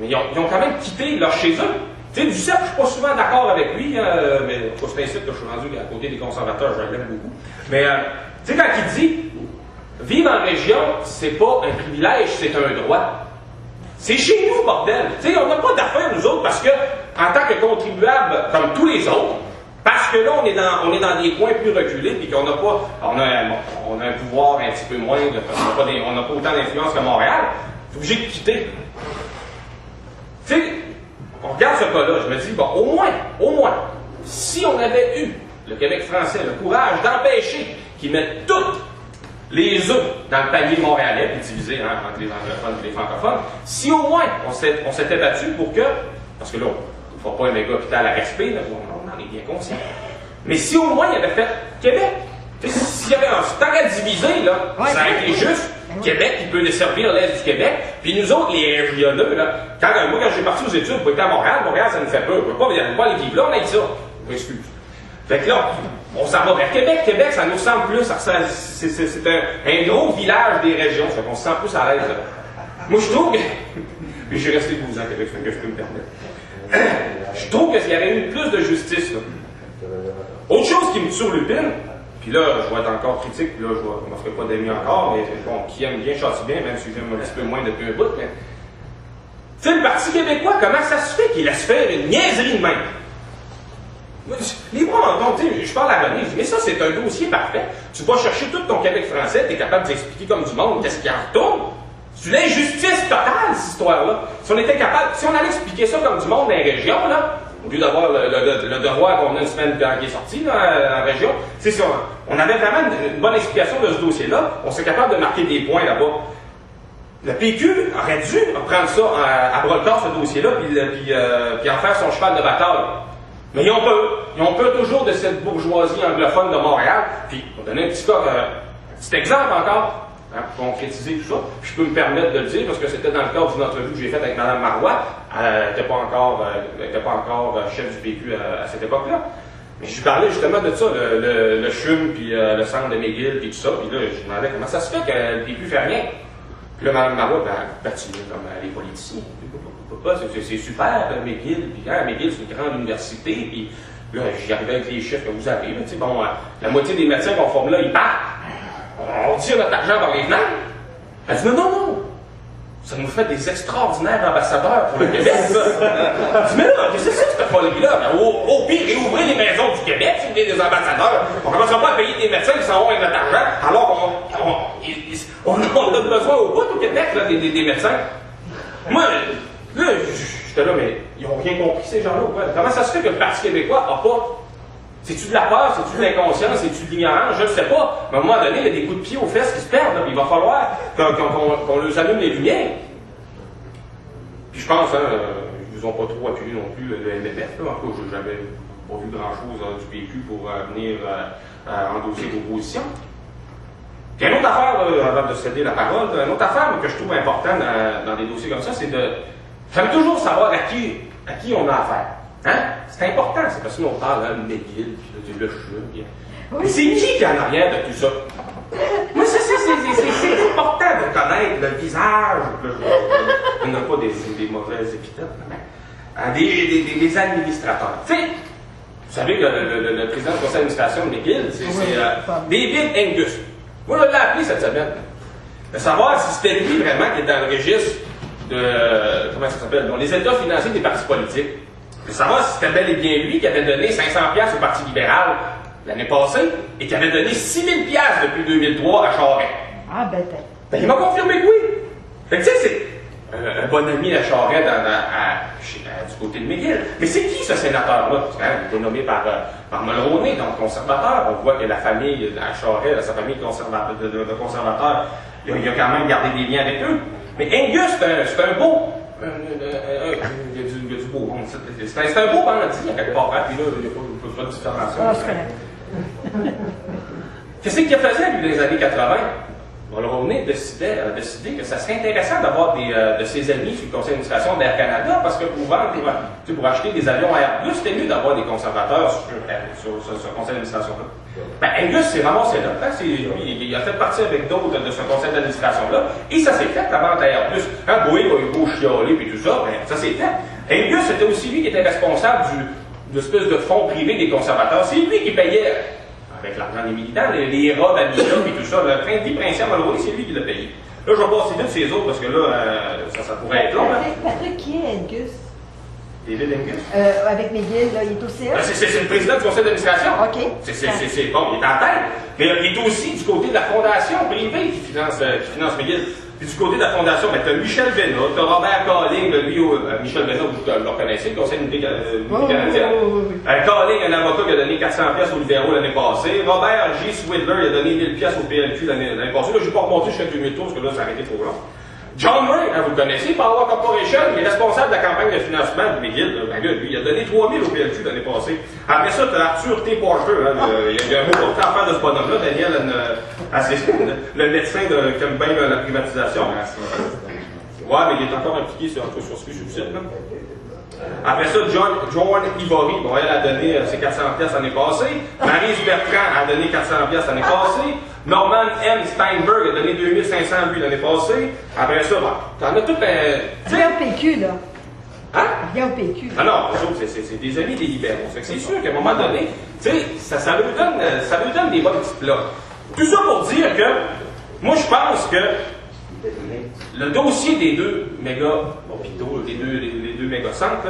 Mais ils ont quand même quitté leur chez eux. Tu sais, Duceppe, je ne suis pas souvent d'accord avec lui, mais c'est un principe que je suis rendu à côté des conservateurs, je l'aime beaucoup. Mais, tu sais, quand il dit vivre en région, c'est pas un privilège, c'est un droit. C'est chez nous, bordel. Tu sais, on n'a pas d'affaires, nous autres, parce que, en tant que contribuables, comme tous les autres, parce que là, on est dans des coins plus reculés, puis qu'on n'a pas, on a un pouvoir un petit peu moindre, parce qu'on n'a pas autant d'influence que Montréal, on est obligé de quitter. Tu sais, on regarde ce cas-là, je me dis, bon, au moins, si on avait eu, le Québec français, le courage d'empêcher qu'ils mettent toutes les œufs dans le panier montréalais, puis divisé entre les anglophones et les francophones, si au moins on s'était battu pour que, parce que là, on ne fera pas un méga hôpital à respect, on en est bien conscient, mais si au moins il avait fait Québec, S'il y avait un temps à diviser, là, ça aurait été juste. Québec, il peut desservir l'Est du Québec. Puis nous autres, les Area 2, là, moi, quand j'ai parti aux études pour être à Montréal, ça me fait peur. Je ne peux pas aller vivre là, on a dit ça. Je m'excuse. Fait que là, on s'en va vers Québec. Québec, ça nous ressemble plus. C'est un gros village des régions. Ça fait qu'on se sent plus à l'aise. Moi, je trouve que. Puis j'ai resté 12 ans à Québec, c'est que je peux me permettre. Je trouve qu'il y aurait eu plus de justice, là. Autre chose qui me surlupine, puis là, je vais être encore critique, puis là, je ne me ferai pas d'amis encore, mais bon, qui aime bien châtie bien, même si j'aime un petit peu moins depuis un bout, mais. Tu sais, le Parti québécois, comment ça se fait qu'il laisse faire une niaiserie de même? Les bras en compte, je parle à René, je dis, mais ça, c'est un dossier parfait. Tu vas chercher tout ton Québec français, tu es capable d'expliquer comme du monde qu'est-ce qui en retourne. C'est une injustice totale, cette histoire-là. Si on était capable, si on allait expliquer ça comme du monde dans les régions, là, au lieu d'avoir le devoir qu'on a une semaine qui est sorti dans la région, c'est ça. On avait vraiment une bonne explication de ce dossier-là. On serait capable de marquer des points là-bas. Le PQ aurait dû prendre ça à bras-le-corps, ce dossier-là, puis en faire son cheval de bataille. Mais ils ont peur toujours de cette bourgeoisie anglophone de Montréal. Puis, on va donner un petit exemple encore, hein, pour concrétiser tout ça. Je peux me permettre de le dire, parce que c'était dans le cadre d'une entrevue que j'ai faite avec Mme Marois. Elle n'était pas encore chef du PQ à cette époque-là. Mais je lui parlais justement de ça, le CHUM, puis le centre de McGill, puis tout ça. Puis là, je lui demandais comment ça se fait que le PQ fait rien. Puis là, Mme Marois, comme les politiciens. C'est super, McGill. Puis McGill, c'est une grande université. Puis là, j'y arrivais avec les chiffres que vous avez. Là, bon, la moitié des médecins qu'on forme là, ils partent. On tire notre argent par les fenêtres. Elle dit non. Ça nous fait des extraordinaires ambassadeurs pour le Québec. Elle dit, mais là, qu'est-ce que c'est cette folie-là? Au pire, réouvrir les maisons du Québec, si vous voulez des ambassadeurs. On ne commencera pas à payer des médecins qui s'en vont avec notre argent, alors qu'on a besoin au bout au Québec là, des médecins. Moi, là, j'étais là, mais ils n'ont rien compris, ces gens-là, ou quoi? Comment ça se fait que le Parti québécois n'a pas. C'est-tu de la peur, c'est-tu de l'inconscience, c'est-tu de l'ignorance? Je ne sais pas. Mais à un moment donné, il y a des coups de pied aux fesses qui se perdent, là, puis il va falloir qu'on leur allume les lumières. Puis je pense, ils vous ont pas trop appuyé non plus, le MFF, là. En tout cas, je n'avais pas vu grand-chose du PQ pour venir endosser vos positions. Puis une autre affaire, avant de céder la parole, une autre affaire que je trouve importante dans des dossiers comme ça, c'est de. J'aime toujours savoir à qui on a affaire. Hein? C'est important, c'est parce que on parle de McGill, puis le CHUM. Mais c'est qui est en arrière de tout ça? Moi, c'est important de connaître le visage. On n'a pas des mauvaises épithètes. Des administrateurs. Tu sais, vous savez que le président du conseil d'administration de McGill, c'est David Angus. Moi, je l'ai appelé cette semaine. De savoir si c'était lui vraiment qui est dans le registre de. Comment ça s'appelle? Donc, les états financiers des partis politiques. De savoir si c'était bel et bien lui qui avait donné 500$ au Parti libéral l'année passée et qui avait donné 6 000$ depuis 2003 à Charest. Ah, ben, il m'a confirmé que oui. Fait que tu sais, c'est un bon ami à Charest du côté de McGill. Mais c'est qui ce sénateur-là? Il était nommé par Mulroney, donc conservateur. On voit que la famille à Charest, sa famille de conservateurs, il a quand même gardé des liens avec eux. Mais Angus, c'est un beau. Il y a du beau monde. C'est un beau bandit, à quelque part. Puis là, il n'y a pas de diffamation. Ah, je connais. Qu'est-ce qu'il faisait, lui, dans les années 80? Mulroney a décidé que ça serait intéressant d'avoir de ses amis sur le conseil d'administration d'Air Canada, parce que pour acheter des avions Airbus, c'était mieux d'avoir des conservateurs sur ce conseil d'administration-là. Ben, Angus s'est ramassé là. Hein, il a fait partie avec d'autres de ce conseil d'administration-là, et ça s'est fait, la vente à Airbus. Hein, Boeing a eu beau chialer et tout ça, ben, ça s'est fait. Angus, c'était aussi lui qui était responsable de l'espèce de fonds privé des conservateurs. C'est lui qui payait, avec l'argent des militants, les robes à Mila et tout ça. Le train de vie princier à Mulroney, c'est lui qui l'a payé. Là, je vais passer vite ces autres parce que là, ça pourrait être long. Patrick, qui est Angus? David Angus? Avec McGill, là, il est au CA? C'est le président du conseil d'administration. OK. C'est bon, il est en tête. Mais il est aussi du côté de la fondation privée qui finance McGill. Puis du côté de la fondation, ben, tu as Michel Vénat, tu as Robert Calling, lui, Michel Vénat, vous le reconnaissez, le conseil d'unité canadien. Calling, un avocat qui a donné 400$ au libéraux l'année passée. Robert G. Swidler, il a donné 1000$ au PLQ l'année passée. Là, je ne vais pas remonter jusqu'à 2003 parce que là, ça aurait été trop long. John Ray, hein, vous le connaissez, Power Corporation, il est responsable de la campagne de financement de McGill. Ben, lui, il a donné 3000 au PLQ l'année passée. Après ça, tu as Arthur T. Porter. Hein, il y a un mot pour faire de ce bonhomme-là. Daniel, le médecin qui aime bien la privatisation. Ouais, mais il est encore impliqué sur ce que je cite. Après ça, John Ivory, bon, elle a donné ses 400 pièces l'année passée. Maryse Bertrand a donné 400 pièces l'année passée. Norman M. Steinberg a donné 2500 lui l'année passée. Après ça, bon, t'en as tout un... Viens au PQ, là. Hein? Viens au PQ. Ah non, c'est des amis des libéraux. C'est sûr qu'à un moment donné, tu sais, ça leur donne des bons petits plats. Tout ça pour dire que, moi je pense que le dossier des 2 méga hôpitaux, les deux méga-centres,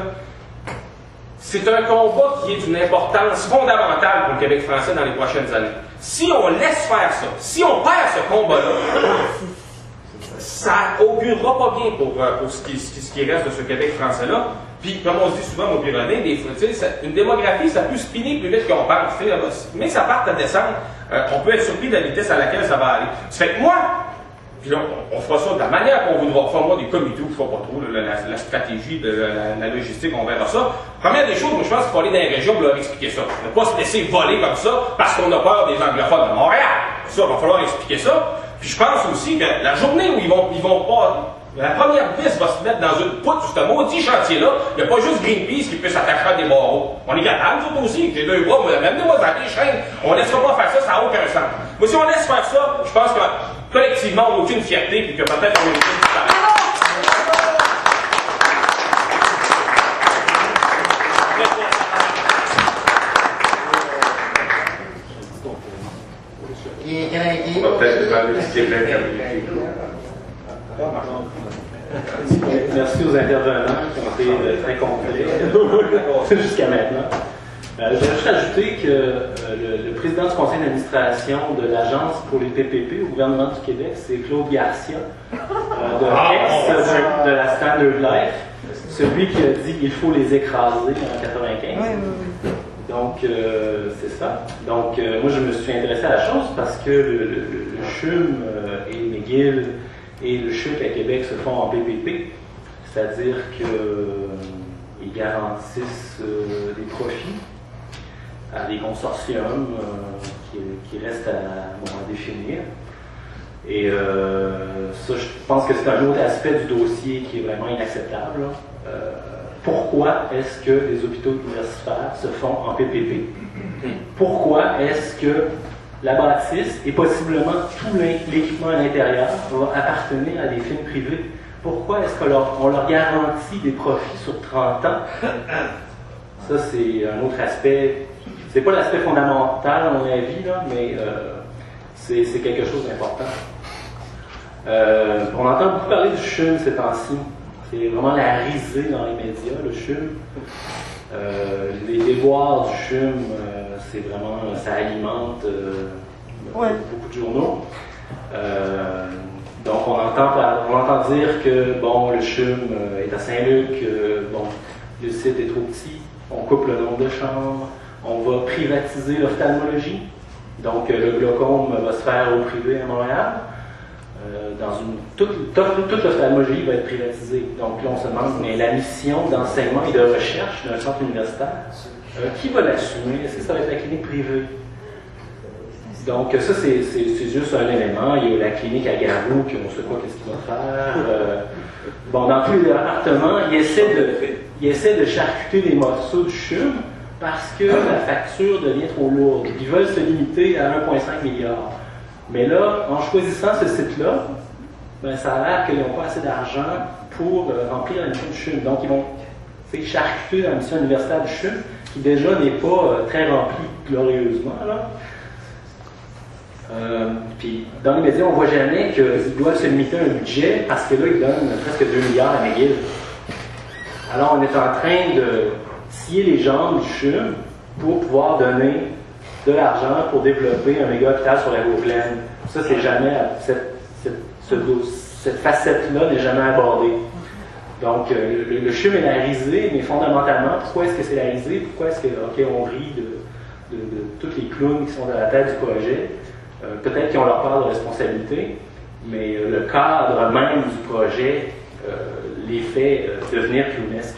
c'est un combat qui est d'une importance fondamentale pour le Québec français dans les prochaines années. Si on laisse faire ça, si on perd ce combat-là, ça augurera pas bien pour ce qui reste de ce Québec français-là. Puis, comme on se dit souvent, mon René, une démographie, ça peut spinner plus vite qu'on pense. Mais ça part à descendre, on peut être surpris de la vitesse à laquelle ça va aller. Ça fait que moi, puis là, on fera ça de la manière qu'on voudra. On fera des comités, ou pas trop, la stratégie, la logistique, on verra ça. Première des choses, moi, je pense qu'il faut aller dans les régions pour leur expliquer ça. Ne pas se laisser voler comme ça parce qu'on a peur des anglophones de Montréal. Ça, il va falloir expliquer ça. Puis je pense aussi que la journée où ils vont pas... La première piste va se mettre dans une poutre sur ce maudit chantier-là. Il n'y a pas juste Greenpeace qui peut s'attacher à des barreaux. On est capable, nous aussi. J'ai 2 bras, amenez-moi dans les chaînes. On ne laissera pas faire ça, ça n'a aucun sens. Mais si on laisse faire ça, je pense que collectivement, on n'a aucune fierté, puis que peut-être on est aucune fierté. On va peut-être parler du Québec avec Merci aux intervenants qui ont été très complets jusqu'à maintenant. Je vais juste ajouter que le président du conseil d'administration de l'Agence pour les PPP au gouvernement du Québec, c'est Claude Garcia, de la Standard Life, celui qui a dit qu'il faut les écraser en 1995. Oui. Donc, c'est ça. Donc, moi, je me suis intéressé à la chose parce que le CHUM et McGill et le CHUC à Québec se font en PPP, c'est-à-dire qu'ils garantissent des profits à des consortiums qui restent à définir. Et ça, je pense que c'est un autre aspect du dossier qui est vraiment inacceptable. Pourquoi est-ce que les hôpitaux universitaires se font en PPP? Pourquoi est-ce que la bâtisse et possiblement tout l'équipement à l'intérieur va appartenir à des firmes privées? Pourquoi est-ce qu'on leur garantit des profits sur 30 ans? Ça, c'est un autre aspect. C'est pas l'aspect fondamental, à mon avis, là, mais c'est quelque chose d'important. On entend beaucoup parler du CHUM ces temps-ci. C'est vraiment la risée dans les médias, le CHUM. Les déboires du CHUM, c'est vraiment, ça alimente beaucoup de journaux. Donc on entend dire que bon, le CHUM est à Saint-Luc, bon, le site est trop petit, on coupe le nombre de chambres, on va privatiser l'ophtalmologie. Donc le glaucome va se faire au privé à Montréal. Toute l'ophtalmologie va être privatisée. Donc là, on se demande, mais la mission d'enseignement et de recherche d'un centre universitaire, qui va l'assumer? Est-ce que ça va être la clinique privée? Donc ça, c'est juste un élément. Il y a la clinique à Garou, qu'on ne sait pas qu'est-ce qu'il va faire. Bon, dans tous les départements, il essaie de charcuter les morceaux du CHUM parce que la facture devient trop lourde. Ils veulent se limiter à 1,5 milliard. Mais là, en choisissant ce site-là, ben, ça a l'air qu'ils n'ont pas assez d'argent pour remplir la mission du CHUM. Donc, ils vont charcuter la mission universitaire du CHUM, qui déjà n'est pas très remplie glorieusement. Puis, dans les médias, on ne voit jamais qu'ils doivent se limiter à un budget, parce que là, ils donnent presque 2 milliards à McGill. Alors, on est en train de scier les jambes du CHUM pour pouvoir donner de l'argent pour développer un méga hôpital sur la Gaule-Plaine. Ça, c'est jamais, cette facette-là n'est jamais abordée. Donc, le CHUM est la risée, mais fondamentalement, pourquoi est-ce que c'est la risée? Pourquoi est-ce que, on rit de tous les clowns qui sont à la tête du projet? Peut-être qu'ils ont leur part de responsabilité, mais le cadre même du projet les fait devenir clownesques.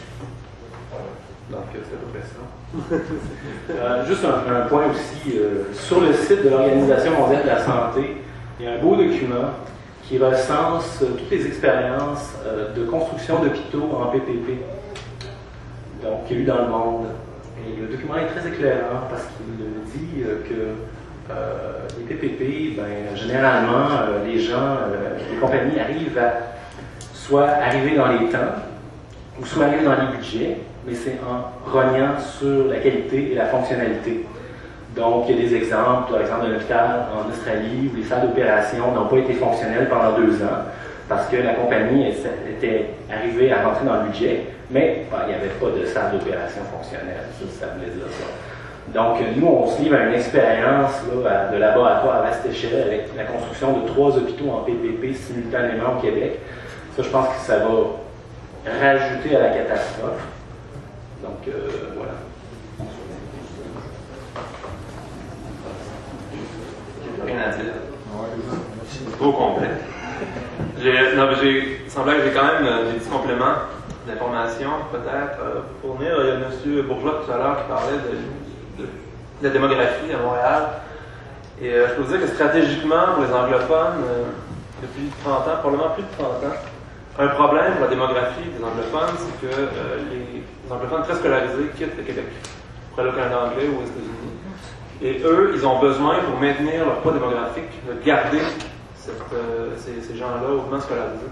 Donc, c'est à peu près ça. Juste un point aussi, sur le site de l'Organisation mondiale de la santé, il y a un beau document qui recense toutes les expériences de construction d'hôpitaux en PPP, donc qu'il y a eu dans le monde. Et le document est très éclairant parce qu'il dit que les PPP, généralement, les gens, les compagnies arrivent à soit arriver dans les temps, ou soit arriver dans les budgets, mais c'est en rognant sur la qualité et la fonctionnalité. Donc, il y a des exemples, par exemple, d'un hôpital en Australie où les salles d'opération n'ont pas été fonctionnelles pendant 2 ans parce que la compagnie était arrivée à rentrer dans le budget, mais il n'y avait pas de salle d'opération fonctionnelle. Ça voulait dire ça. Donc, nous, on se livre à une expérience là, de laboratoire à vaste échelle avec la construction de 3 hôpitaux en PPP simultanément au Québec. Ça, je pense que ça va rajouter à la catastrophe. Donc, voilà. Rien à dire. C'est trop complet. Semblait que j'ai quand même des petits compléments d'information, peut-être, pour fournir. Il y a M. Bourgeois tout à l'heure qui parlait de la démographie à Montréal. Et je peux vous dire que stratégiquement, pour les anglophones, depuis 30 ans, probablement plus de 30 ans, un problème pour la démographie des anglophones, c'est que les anglophones très scolarisés quittent le Québec pour aller au Canada anglais ou aux États-Unis. Et eux, ils ont besoin, pour maintenir leur poids démographique, de garder ces gens-là hautement scolarisés.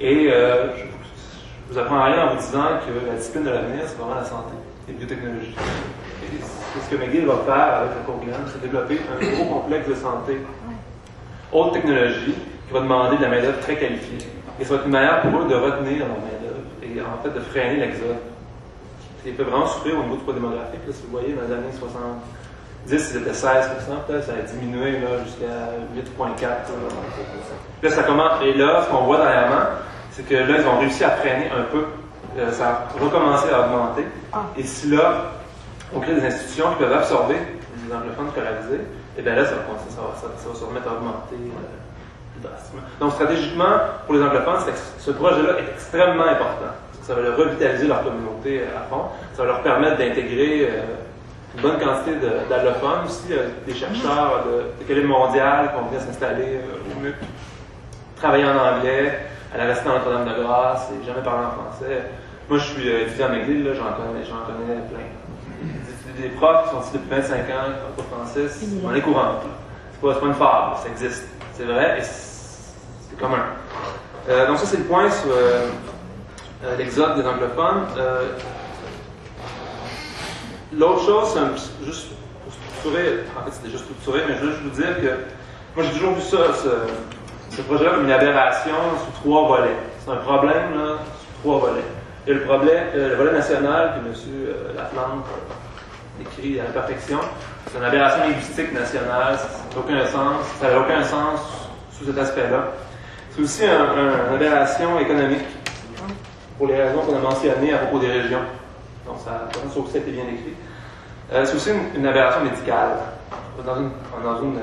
Et je vous apprends rien en vous disant que la discipline de l'avenir, c'est vraiment la santé, les biotechnologies. Et c'est ce que McGill va faire avec le cours Glenn, c'est développer un gros complexe de santé, haute technologie, qui va demander de la main-d'œuvre très qualifiée. Et ça va être une manière pour eux de retenir leur main-d'œuvre et en fait de freiner l'exode. Il fait vraiment souffrir au niveau du poids démographique. Là, si vous voyez, dans les années 70, c'était 16%, peut-être, ça a diminué jusqu'à 8,4%. Là, ça commence. Et là, ce qu'on voit dernièrement, c'est que là, ils ont réussi à freiner un peu. Ça a recommencé à augmenter. Et si là, on crée des institutions qui peuvent absorber les anglophones scolarisés, et bien là, ça va se remettre à augmenter plus drastiquement. Donc, stratégiquement, pour les anglophones, ce projet-là est extrêmement important. Ça va leur revitaliser leur communauté à fond. Ça va leur permettre d'intégrer une bonne quantité d'allophones aussi, des chercheurs de calibre mondial qui vont venir s'installer au MUC, travailler en anglais, aller rester dans Notre-Dame-de-Grâce et jamais parler en français. Moi, je suis étudiant à McGill, là, j'en connais plein. Des profs qui sont ici depuis 25 ans, qui ne parlent pas français, c'est monnaie courante. C'est pas une fable, ça existe. C'est vrai et c'est commun. Donc ça, c'est le point sur l'exode des anglophones. L'autre chose, c'est juste pour structurer, en fait c'est déjà structuré, mais je veux juste vous dire que moi j'ai toujours vu ça, ce projet-là comme une aberration sous 3 volets. C'est un problème là, sous 3 volets. Il y a le volet national que M. Laflamme décrit à la perfection. C'est une aberration linguistique nationale, ça n'a aucun sens sous cet aspect-là. C'est aussi une aberration économique, pour les raisons qu'on a mentionnées à propos des régions. Donc, ça a aussi été bien écrit. C'est aussi une aberration médicale. Dans une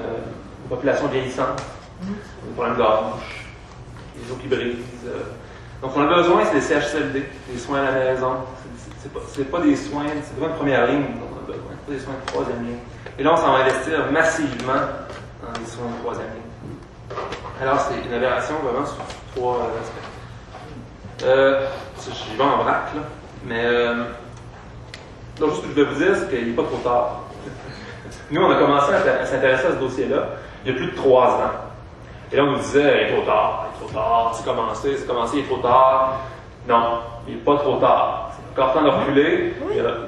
population vieillissante, des problèmes de hanche, des os qui brisent. Donc, on a besoin, c'est des CHSLD, des soins à la maison. C'est pas des soins, c'est pas une première ligne dont on a besoin, c'est pas des soins de 3e ligne. Et là, on s'en va investir massivement dans les soins de 3e ligne. Alors, c'est une aberration vraiment sur 3 aspects. J'y vais en vrac, là. Mais l'autre chose que je voulais vous dire, c'est qu'il n'est pas trop tard. Nous, on a commencé à s'intéresser à ce dossier-là il y a plus de 3 ans. Et là, on nous disait, il est trop tard, c'est commencé, il est trop tard. Non, il n'est pas trop tard. C'est encore temps de reculer.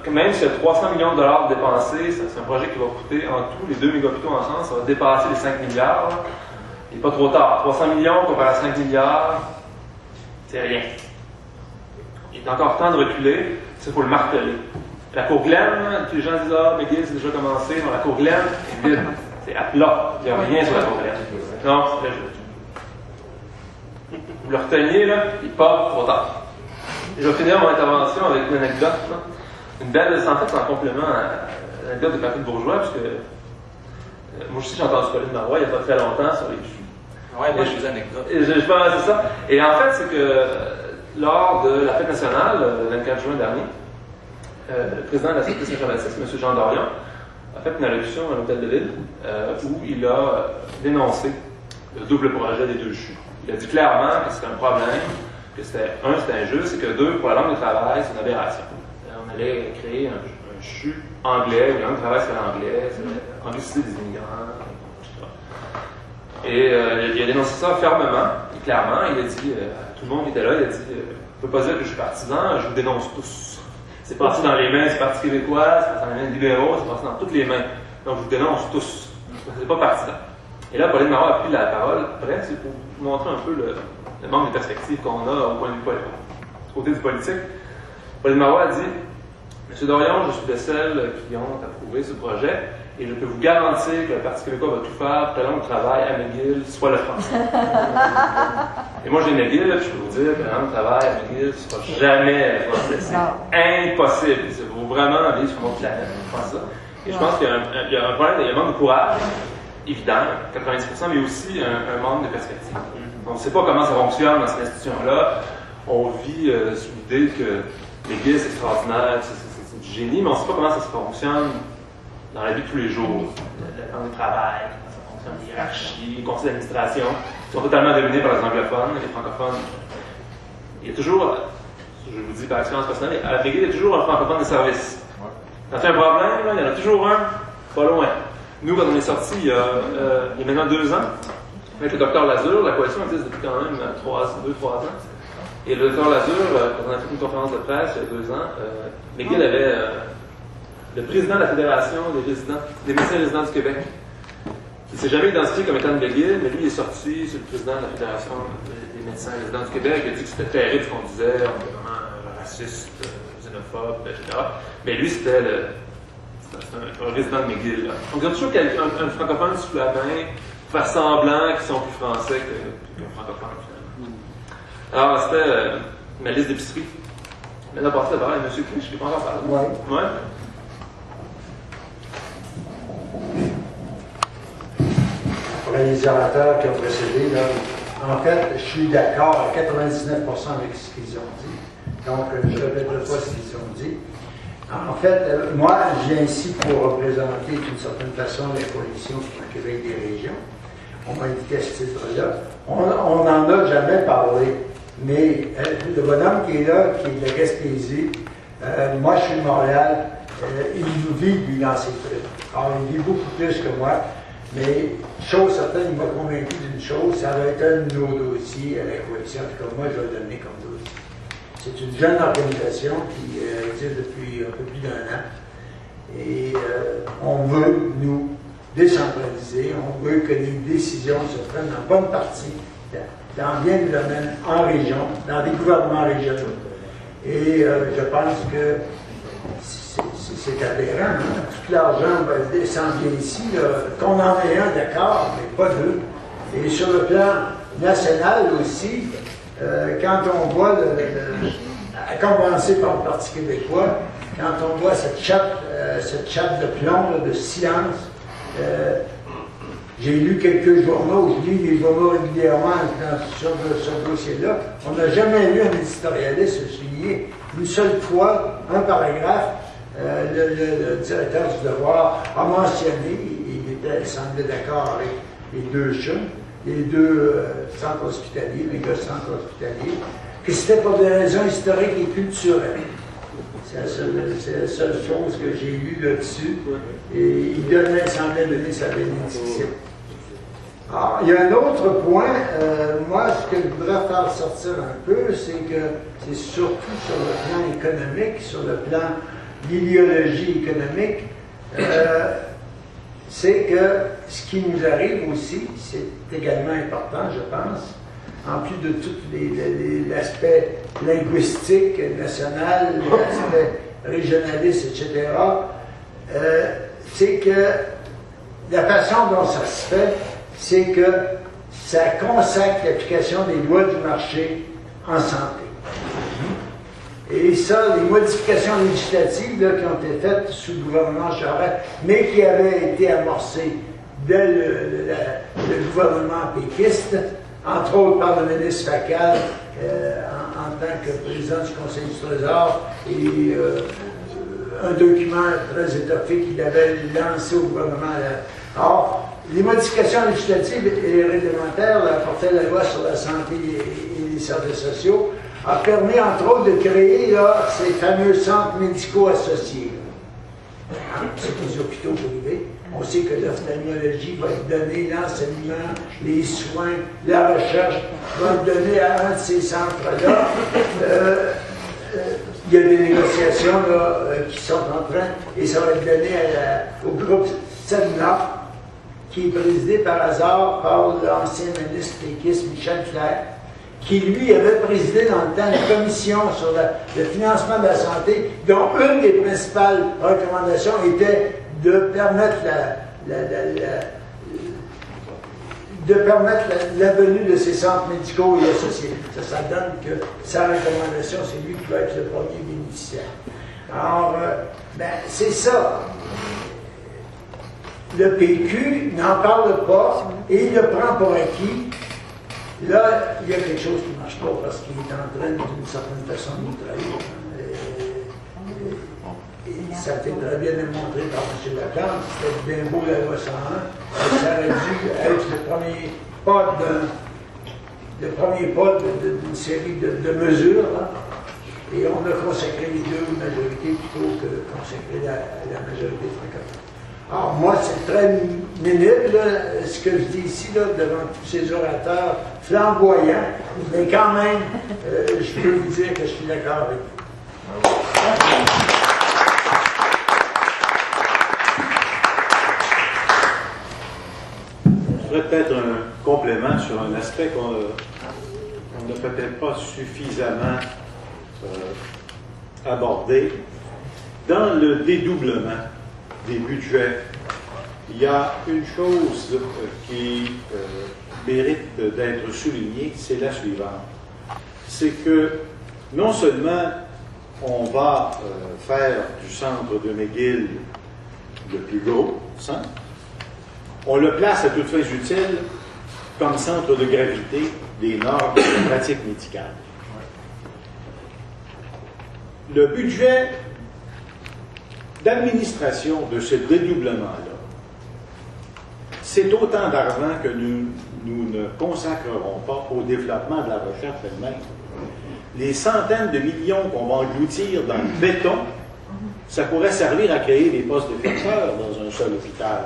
Même s'il y a 300 millions de dollars dépensés, c'est un projet qui va coûter en tout, les 2 méga-hôpitaux ensemble, ça va dépasser les 5 milliards. Là. Il n'est pas trop tard. 300 millions comparé à 5 milliards, c'est rien. Il est encore temps de reculer, il faut le marteler. La cour Glenn, les gens disent, McGill, c'est déjà commencé. Non, la cour Glenn est vide. C'est à plat. Il n'y a rien sur la cour Glenn. Non, c'est très juste. Vous le reteniez, là, il part trop tard. Et je vais finir mon intervention avec une anecdote. Là. Une belle, en fait, c'est un complément à l'anecdote de Patrick Bourgeois, puisque moi aussi j'ai entendu parler de Marois il n'y a pas très longtemps sur les Ouais, moi, j'ai des anecdotes. Je pense c'est ça. Et en fait, c'est que lors de la fête nationale, le 24 juin dernier, le président de la Société Saint-Jean-Baptiste, M. Jean Dorion, a fait une allocution à l'Hôtel de Ville où il a dénoncé le double projet des deux CHU. Il a dit clairement que c'était un problème, que c'était injuste, et que deux, pour la langue de travail, c'est une aberration. On allait créer un CHU anglais, où la langue de travail c'est l'anglais, c'est angliciser des immigrants, etc. Et il a dénoncé ça fermement et clairement. Il a dit, tout le monde était là, il a dit, je ne peux pas dire que je suis partisan, je vous dénonce tous. C'est parti dans les mains du Parti québécois, c'est parti dans les mains des libéraux, c'est parti dans toutes les mains. Donc je vous dénonce tous. C'est pas partisan. Et là, Pauline Marois a pris la parole après, c'est pour montrer un peu le manque de perspective qu'on a au point de vue côté du politique. Pauline Marois a dit, M. Dorion, je suis de celles qui ont approuvé ce projet et je peux vous garantir que le Parti québécois va tout faire pour que la langue de travail à McGill soit le français. Et moi, j'ai McGill, je peux vous dire que la langue de travail à McGill ne sera jamais le français. C'est impossible. Il faut vraiment vivre sur notre planète pour faire ça. Et je pense qu'il y a un problème, il y a un manque de courage, évident, 90%, mais aussi un manque de perspective. On ne sait pas comment ça fonctionne dans cette institution-là. On vit sous l'idée que McGill, c'est extraordinaire, c'est du génie, mais on ne sait pas comment ça se fonctionne dans la vie de tous les jours. Le temps de travail, comment ça fonctionne, les hiérarchies, les conseils d'administration, qui sont totalement dominés par les anglophones, les francophones. Il y a toujours, je vous dis par expérience personnelle, à McGill, il y a toujours un francophone de service. Quand il y a un problème, là, il y en a toujours un, pas loin. Nous, quand on est sortis il y a maintenant 2 ans, avec le Dr Lazur, la coalition existe depuis quand même 2-3 ans. Et le Dr Lazur, quand on a fait une conférence de presse il y a 2 ans, McGill avait le président de la Fédération des médecins résidents du Québec. Il ne s'est jamais identifié comme étant de McGill, mais lui, il est sorti, c'est le président de la Fédération des médecins résidents du Québec. Il a dit que c'était terrible ce qu'on disait, on était vraiment raciste, xénophobe, etc. Mais lui, c'était un résident de McGill. Là. Donc, il y a toujours un francophone sous la main, faire semblant qu'ils sont plus français qu'un francophone, finalement. Alors, c'était ma liste d'épicerie. Maintenant, passé d'abord à M. Clich, je ne l'ai pas encore parlé. Oui. Ouais. Pour les orateurs qui ont précédé, là, en fait, je suis d'accord à 99% avec ce qu'ils ont dit. Donc, je ne répéterai pas ce qu'ils ont dit. En fait, moi, je viens ici pour représenter d'une certaine façon la coalition pour le Québec des régions. On m'a indiqué à ce titre-là. On n'en a jamais parlé, mais le bonhomme qui est là, qui est de Gaspésie, moi, je suis de Montréal, il nous vit, lui, dans ses trucs. Alors, il vit beaucoup plus que moi, mais chose certaine, il m'a convaincu d'une chose, ça va être un de nos dossiers à la coalition, en tout cas, moi, je vais le donner comme dossier. C'est une jeune organisation qui existe depuis un peu plus d'1 an. Et on veut, nous, décentraliser. On veut que les décisions se prennent en bonne partie, dans bien des domaines, en région, dans des gouvernements régionaux. Et je pense que c'est aberrant. Hein? Tout l'argent descend bien ici. Qu'on en ait un, d'accord, mais pas deux. Et sur le plan national aussi, quand on voit, à commencer par le Parti québécois, quand on voit cette chape de plomb là, de silence, j'ai lu quelques journaux, je lis les journaux régulièrement sur ce dossier-là, on n'a jamais lu un éditorialiste souligner une seule fois, un paragraphe, le directeur du Devoir a mentionné, il semblait d'accord avec les deux jeunes, les deux centres hospitaliers, les deux centres hospitaliers, que c'était pour des raisons historiques et culturelles. C'est la seule chose que j'ai lue là-dessus. Et il semblait donner sa bénédiction. Alors, il y a un autre point, moi, ce que je voudrais faire sortir un peu, c'est que c'est surtout sur le plan économique, sur le plan de l'idéologie économique, c'est que ce qui nous arrive aussi, c'est également important, je pense, en plus de tout l'aspect linguistique, national, l'aspect régionaliste, etc., c'est que la façon dont ça se fait, c'est que ça consacre l'application des lois du marché en santé. Et ça, les modifications législatives là, qui ont été faites sous le gouvernement Charest, mais qui avaient été amorcées dès le gouvernement péquiste, entre autres par le ministre Facal, en tant que président du Conseil du Trésor, et un document très étoffé qu'il avait lancé au gouvernement. Or, les modifications législatives et réglementaires apportaient la loi sur la santé et les services sociaux, a permis entre autres de créer là, ces fameux centres médicaux associés. C'est des hôpitaux privés. On sait que l'ophtalmologie va être donnée, l'enseignement, les soins, la recherche va être donnée à un de ces centres-là. Il y a des négociations là, qui sont en train, et ça va être donné au groupe SEDNA, qui est présidé par hasard par l'ancien ministre péquiste Michel Clerc, qui lui avait présidé dans le temps une commission sur le financement de la santé, dont une des principales recommandations était de permettre la venue de ces centres médicaux et associés. Ça donne que sa recommandation, c'est lui qui va être le premier bénéficiaire. Alors, c'est ça. Le PQ n'en parle pas et il le prend pour acquis. Là, il y a quelque chose qui ne marche pas parce qu'il est en train, d'une certaine façon, de nous trahir. Et ça a été très bien démontré par M. Lacan. C'était bien beau la loi 101. Ça aurait dû être le premier pas d'une série de mesures. Hein. Et on a consacré les deux majorités plutôt que consacrer la majorité francophone. Alors, moi, c'est très minime, là, ce que je dis ici, là, devant tous ces orateurs flamboyants, mais quand même, je peux vous dire que je suis d'accord avec vous. Je ferais peut-être un complément sur un aspect qu'on n'a peut-être pas suffisamment abordé. Dans le dédoublement des budgets, il y a une chose qui mérite d'être soulignée, c'est la suivante. C'est que non seulement on va faire du centre de McGill le plus gros centre, on le place à toutes fins utiles comme centre de gravité des normes de pratique médicale. Le budget d'administration de ce dédoublement-là, c'est autant d'argent que nous ne consacrerons pas au développement de la recherche elle-même. Les centaines de millions qu'on va engloutir dans le béton, ça pourrait servir à créer des postes de chercheurs dans un seul hôpital.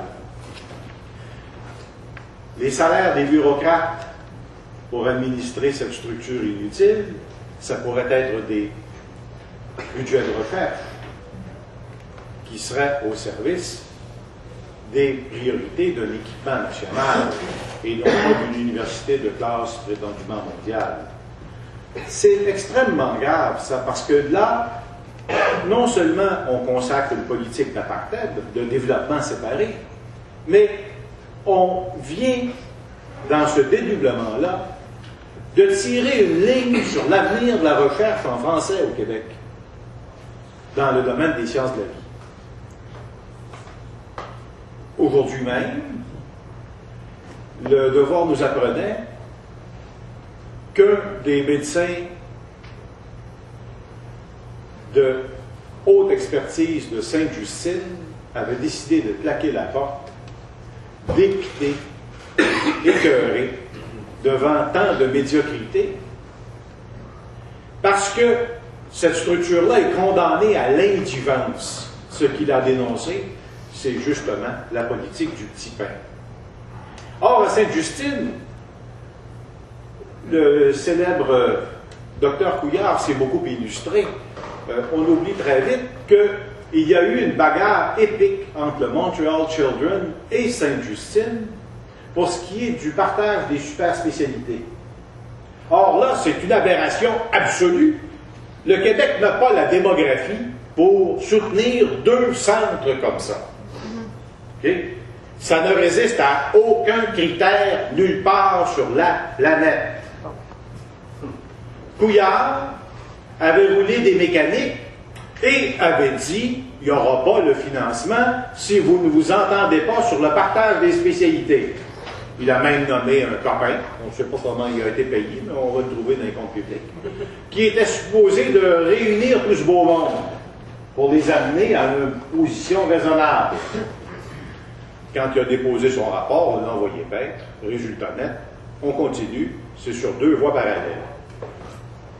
Les salaires des bureaucrates pour administrer cette structure inutile, ça pourrait être des budgets de recherche qui seraient au service des priorités d'un équipement national et non pas d'une université de classe prétendument mondiale. C'est extrêmement grave, ça, parce que là, non seulement on consacre une politique d'apartheid, de développement séparé, mais on vient, dans ce dédoublement-là, de tirer une ligne sur l'avenir de la recherche en français au Québec, dans le domaine des sciences de la vie. Aujourd'hui même, le Devoir nous apprenait que des médecins de haute expertise de Sainte-Justine avaient décidé de claquer la porte, dépité, écœuré, devant tant de médiocrité, parce que cette structure-là est condamnée à l'indigence. Ce qu'il a dénoncé, c'est justement la politique du petit pain. Or, à Sainte-Justine, le célèbre docteur Couillard s'est beaucoup illustré. On oublie très vite qu'il y a eu une bagarre épique entre le Montreal Children et Sainte-Justine pour ce qui est du partage des super spécialités. Or là, c'est une aberration absolue. Le Québec n'a pas la démographie pour soutenir deux centres comme ça. Okay? Ça ne résiste à aucun critère nulle part sur la planète. Couillard avait roulé des mécaniques et avait dit il n'y aura pas le financement si vous ne vous entendez pas sur le partage des spécialités. Il a même nommé un copain, on ne sait pas comment il a été payé, mais on va le trouver dans les comptes publics, qui était supposé de réunir tout ce beau monde pour les amener à une position raisonnable. Quand il a déposé son rapport, on l'a envoyé paître. Résultat net, on continue, c'est sur 2 voies parallèles.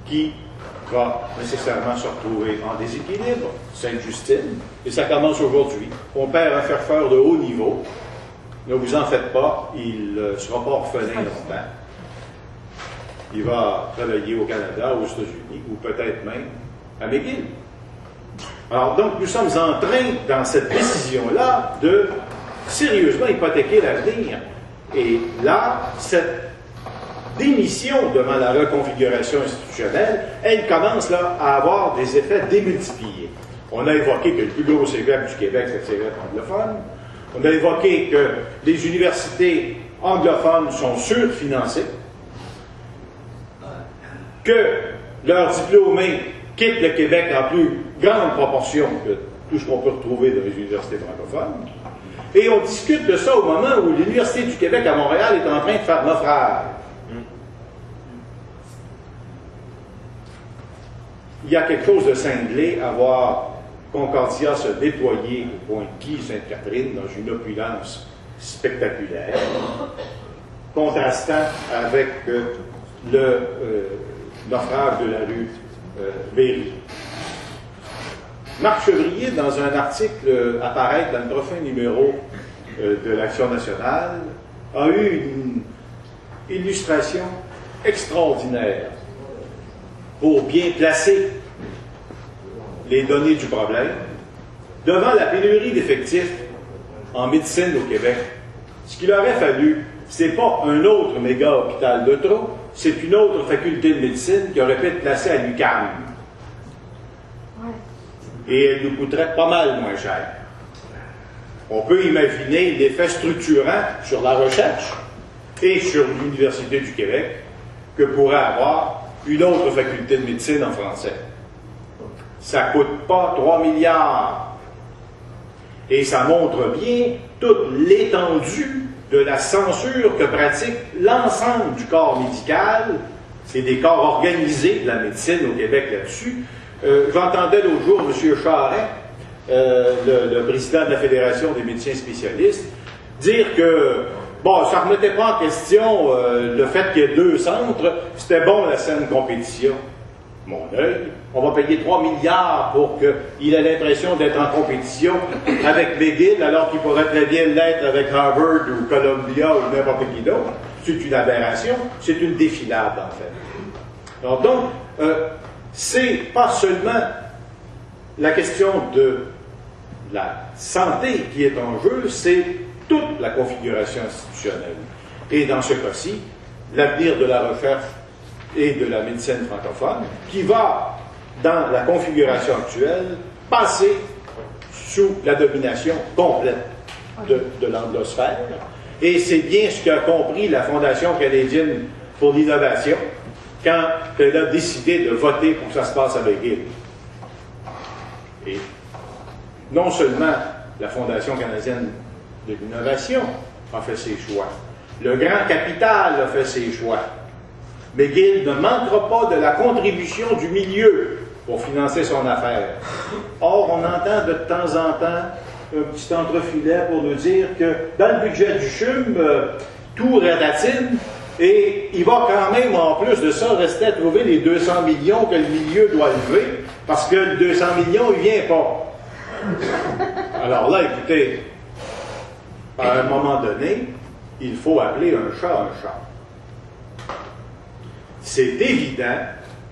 Qui va nécessairement se retrouver en déséquilibre? Sainte-Justine, et ça commence aujourd'hui. On perd un faire-faire de haut niveau. Ne vous en faites pas, il ne sera pas orphelin longtemps. Il va travailler au Canada, aux États-Unis, ou peut-être même à McGill. Alors donc, nous sommes en train, dans cette décision-là, de sérieusement hypothéquer l'avenir. Et là, cette démission devant la reconfiguration institutionnelle, elle commence là à avoir des effets démultipliés. On a évoqué que le plus gros cégep du Québec, c'est le cégep anglophone. On a évoqué que les universités anglophones sont surfinancées, que leurs diplômés quittent le Québec en plus grande proportion que tout ce qu'on peut retrouver dans les universités francophones. Et on discute de ça au moment où l'Université du Québec à Montréal est en train de faire naufrage. Il y a quelque chose de cinglé à voir Concordia se déployer au point de Guy-Sainte-Catherine dans une opulence spectaculaire, contrastant avec le naufrage de la rue Berry. Marc Chevrier, dans un article apparaître dans le prochain numéro de l'Action nationale, a eu une illustration extraordinaire pour bien placer les données du problème. Devant la pénurie d'effectifs en médecine au Québec, ce qu'il aurait fallu, c'est pas un autre méga hôpital de trop, c'est une autre faculté de médecine qui aurait pu être placée à l'UQAM. Et elle nous coûterait pas mal moins cher. On peut imaginer l'effet structurant sur la recherche et sur l'Université du Québec que pourrait avoir une autre faculté de médecine en français. Ça ne coûte pas 3 milliards. Et ça montre bien toute l'étendue de la censure que pratique l'ensemble du corps médical. C'est des corps organisés de la médecine au Québec là-dessus. J'entendais l'autre jour M. Charest, le président de la Fédération des médecins spécialistes, dire que, bon, ça ne remettait pas en question le fait qu'il y ait 2 centres, c'était bon la saine compétition. Mon œil, on va payer 3 milliards pour qu'il ait l'impression d'être en compétition avec McGill, alors qu'il pourrait très bien l'être avec Harvard ou Columbia ou n'importe qui d'autre. C'est une aberration, c'est une défilade en fait. Alors donc, c'est pas seulement la question de la santé qui est en jeu, c'est toute la configuration institutionnelle. Et dans ce cas-ci, l'avenir de la recherche et de la médecine francophone, qui va, dans la configuration actuelle, passer sous la domination complète de l'anglosphère. Et c'est bien ce qu'a compris la Fondation canadienne pour l'innovation quand elle a décidé de voter pour que ça se passe à McGill. Et non seulement la Fondation canadienne de l'innovation a fait ses choix, le grand capital a fait ses choix. McGill ne manquera pas de la contribution du milieu pour financer son affaire. Or, on entend de temps en temps un petit entrefilet pour nous dire que dans le budget du CHUM, tout ratatine, et il va quand même, en plus de ça, rester à trouver les 200 millions que le milieu doit lever, parce que le 200 millions, il ne vient pas. Alors là, écoutez, à un moment donné, il faut appeler un chat un chat. C'est évident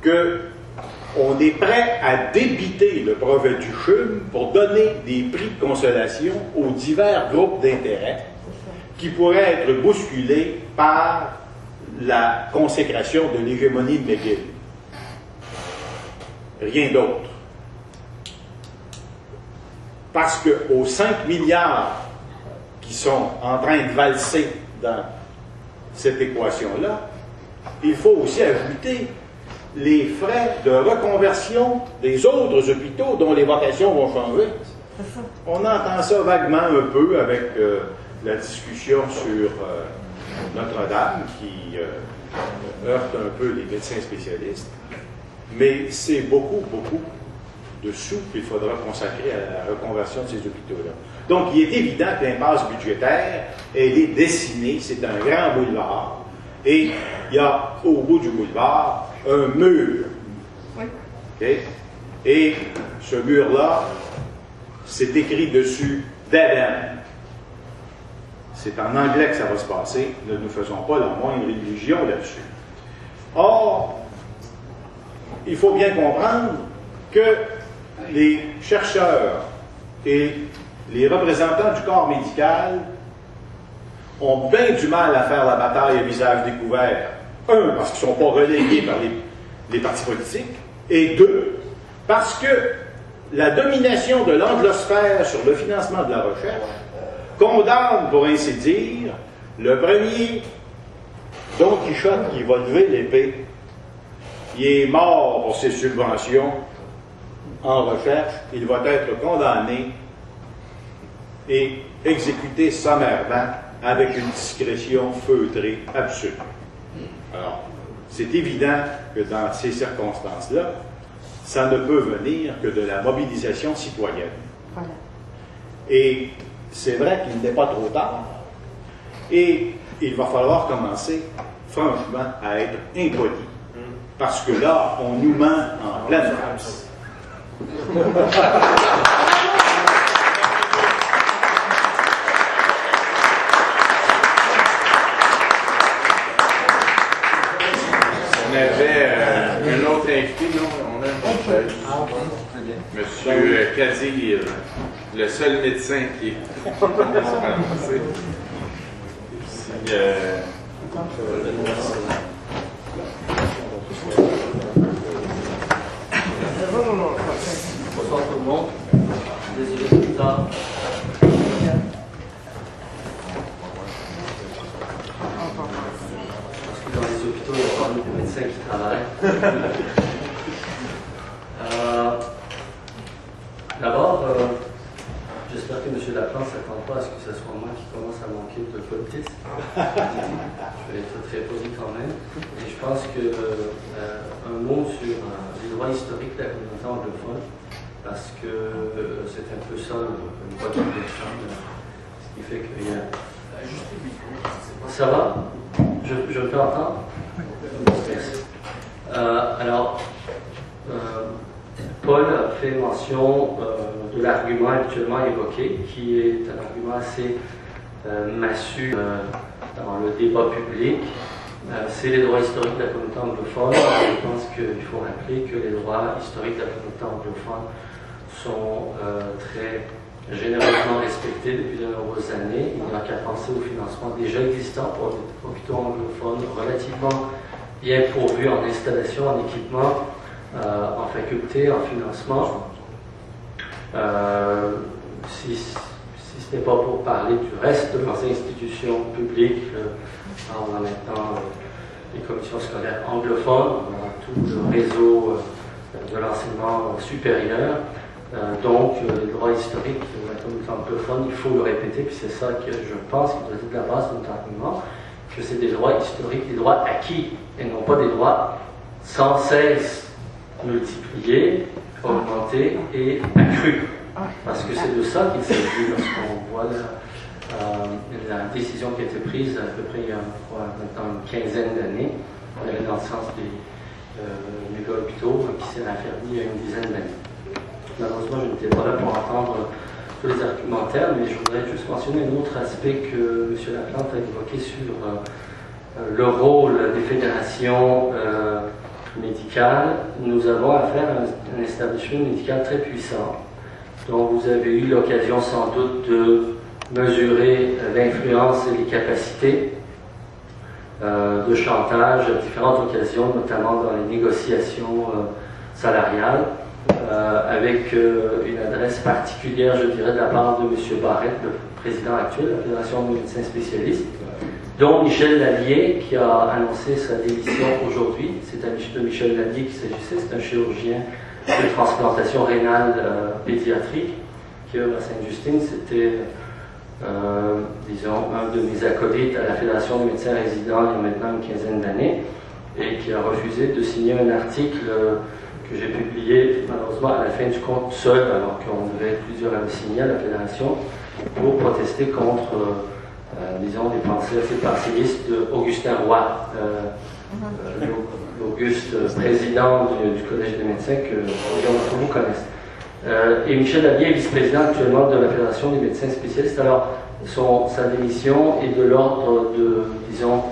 qu'on est prêt à débiter le brevet du CHUM pour donner des prix de consolation aux divers groupes d'intérêt qui pourraient être bousculés par la consécration de l'hégémonie de McGill. Rien d'autre. Parce qu'aux 5 milliards qui sont en train de valser dans cette équation-là, il faut aussi ajouter les frais de reconversion des autres hôpitaux dont les vocations vont changer. On entend ça vaguement un peu avec la discussion sur Notre-Dame qui heurte un peu les médecins spécialistes, mais c'est beaucoup de sous qu'il faudra consacrer à la reconversion de ces hôpitaux-là. Donc, il est évident que l'impasse budgétaire, elle est dessinée, c'est un grand boulevard, et il y a au bout du boulevard un mur. Oui. Okay? Et ce mur-là, c'est écrit dessus « Dead End ». C'est en anglais que ça va se passer. Ne nous faisons pas la moindre illusion là-dessus. Or, il faut bien comprendre que les chercheurs et les représentants du corps médical ont bien du mal à faire la bataille à visage découvert. Un, parce qu'ils ne sont pas relégués par les partis politiques, et deux, parce que la domination de l'anglosphère sur le financement de la recherche condamne, pour ainsi dire, le premier Don Quichotte qui va lever l'épée. Il est mort pour ses subventions en recherche. Il va être condamné et exécuté sommairement avec une discrétion feutrée absolue. Alors, c'est évident que dans ces circonstances-là, ça ne peut venir que de la mobilisation citoyenne. Voilà. Et c'est vrai qu'il n'est pas trop tard. Et il va falloir commencer, franchement, à être impoli. Parce que là, on nous ment en pleine face. On avait un autre invité, non? On a un autre Monsieur Kadir, le seul médecin qui est prononcé. Bonsoir tout le monde. Désolé de tout tard. Parce que dans les hôpitaux, il y a parmi des médecins qui travaillent. D'abord, j'espère que M. Laplante ne s'attend pas à ce que ce soit moi qui commence à manquer de politisme. Je vais être très poli quand même. Et je pense que un mot sur les droits historiques de la communauté anglophone, parce que c'est un peu ça une voie de ce qui fait qu'il y a... Ça va? Je me fais entendre? Merci. Alors, Paul a fait mention de l'argument habituellement évoqué, qui est un argument assez massu dans le débat public. C'est les droits historiques de la communauté anglophone. Je pense qu'il faut rappeler que les droits historiques de la communauté anglophone sont très généreusement respectés depuis de nombreuses années. Il n'y a qu'à penser au financement déjà existant pour les hôpitaux anglophones relativement bien pourvus en installation, en équipement, en faculté, en financement. Si ce n'est pas pour parler du reste de leurs institutions publiques, on a maintenant les commissions scolaires anglophones, on a tout le réseau de l'enseignement supérieur. Donc, les droits historiques de la communauté anglophone, il faut le répéter, puis c'est ça que je pense qui doit être la base de notre argument, que c'est des droits historiques, des droits acquis, et non pas des droits sans cesse multipliés, augmentés et accrus. Parce que c'est de ça qu'il s'agit lorsqu'on voit la décision qui a été prise à peu près il y a maintenant une quinzaine d'années, on allait dans le sens des méga-hôpitaux qui s'est affermi il y a une dizaine d'années. Malheureusement, je n'étais pas là pour entendre tous les argumentaires, mais je voudrais juste mentionner un autre aspect que M. Laplante a évoqué sur le rôle des fédérations médicales. Nous avons affaire à un établissement médical très puissant, dont vous avez eu l'occasion sans doute de mesurer l'influence et les capacités de chantage à différentes occasions, notamment dans les négociations salariales. Avec une adresse particulière, je dirais, de la part de M. Barrett, le président actuel de la Fédération des médecins spécialistes, dont Michel Lallier, qui a annoncé sa démission aujourd'hui. C'est de Michel Lallier qu'il s'agissait, c'est un chirurgien de transplantation rénale pédiatrique qui œuvre à Sainte-Justine. C'était, disons, un de mes acolytes à la Fédération des médecins résidents il y a maintenant une quinzaine d'années, et qui a refusé de signer un article que j'ai publié malheureusement à la fin du compte seul, alors qu'on devait être plusieurs à le signer à la Fédération, pour protester contre, disons, des pensées assez partialistes d'Augustin Roy, l'Auguste président du Collège des médecins que plusieurs d'entre vous connaissent. Et Michel Lallier est vice-président actuellement de la Fédération des médecins spécialistes. Alors, sa démission est de l'ordre de, disons,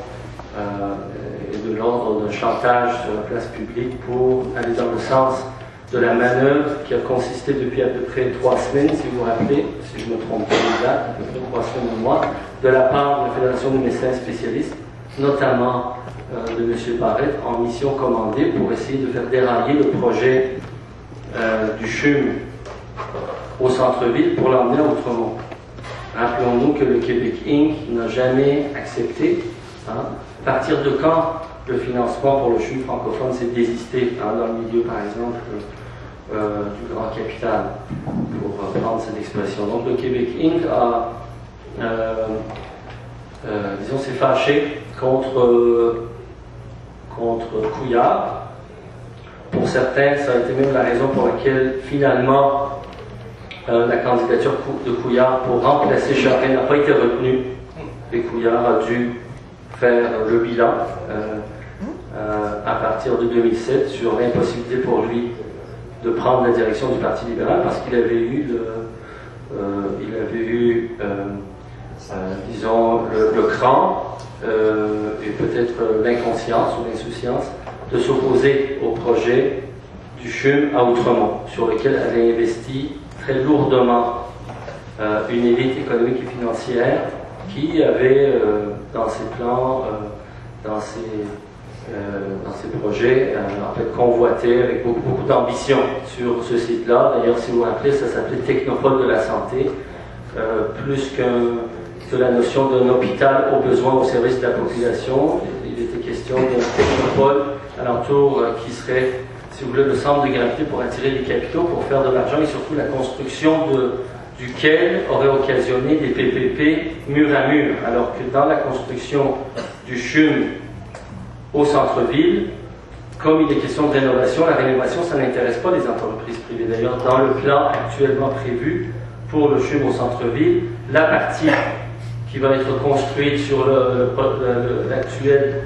de l'ordre d'un chantage sur la place publique pour aller dans le sens de la manœuvre qui a consisté depuis à peu près 3 semaines, si vous vous rappelez, si je me trompe pas de date, à peu près 3 semaines de mois, de la part de la Fédération des médecins spécialistes, notamment de M. Barrette, en mission commandée pour essayer de faire dérailler le projet du CHUM au centre-ville pour l'emmener à Outremont. Rappelons-nous que le Québec Inc. n'a jamais accepté. À partir de quand le financement pour le CHUM francophone s'est désisté, dans le milieu par exemple du grand capital, pour prendre cette expression. Donc le Québec Inc. disons, s'est fâché contre Couillard. Pour certains, ça a été même la raison pour laquelle finalement la candidature de Couillard pour remplacer Charest n'a pas été retenue, et Couillard a dû faire le bilan à partir de 2007 sur l'impossibilité pour lui de prendre la direction du Parti libéral parce qu'il avait eu disons, le cran et peut-être l'inconscience ou l'insouciance de s'opposer au projet du CHUM à Outremont, sur lequel avait investi très lourdement une élite économique et financière qui avait dans ses plans, dans ses projets, en fait convoité avec beaucoup d'ambition sur ce site-là. D'ailleurs, si vous vous rappelez, ça s'appelait Technopole de la santé, plus que la notion d'un hôpital aux besoins au service de la population. Il était question d'un technopole alentour qui serait, si vous voulez, le centre de gravité pour attirer les capitaux, pour faire de l'argent et surtout la construction duquel aurait occasionné des PPP mur à mur, alors que dans la construction du CHUM au centre-ville, comme il est question de rénovation, la rénovation, ça n'intéresse pas les entreprises privées. D'ailleurs, dans le plan actuellement prévu pour le CHUM au centre-ville, la partie qui va être construite sur l'actuel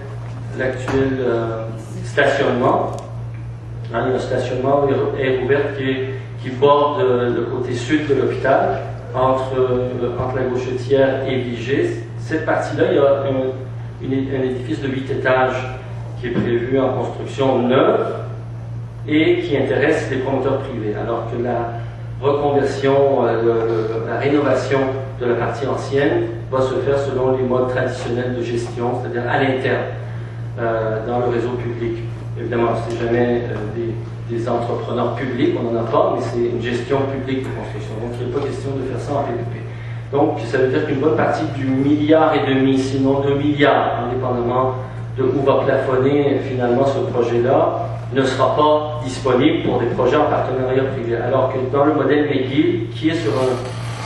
stationnement, il y a un stationnement air ouverte qui borde le côté sud de l'hôpital, entre la Gauchetière et Vigée. Cette partie-là, il y a un édifice de 8 étages qui est prévu en construction neuve et qui intéresse les promoteurs privés, alors que la reconversion, la rénovation de la partie ancienne va se faire selon les modes traditionnels de gestion, c'est-à-dire à l'interne, dans le réseau public. Évidemment, ce n'est jamais des entrepreneurs publics, on n'en a pas, mais c'est une gestion publique de construction. Donc, il n'est pas question de faire ça en PPP. Donc, ça veut dire qu'une bonne partie du 1,5 milliard, sinon 2 milliards, indépendamment de où va plafonner finalement ce projet-là, ne sera pas disponible pour des projets en partenariat privé. Alors que dans le modèle McGill, qui est sur un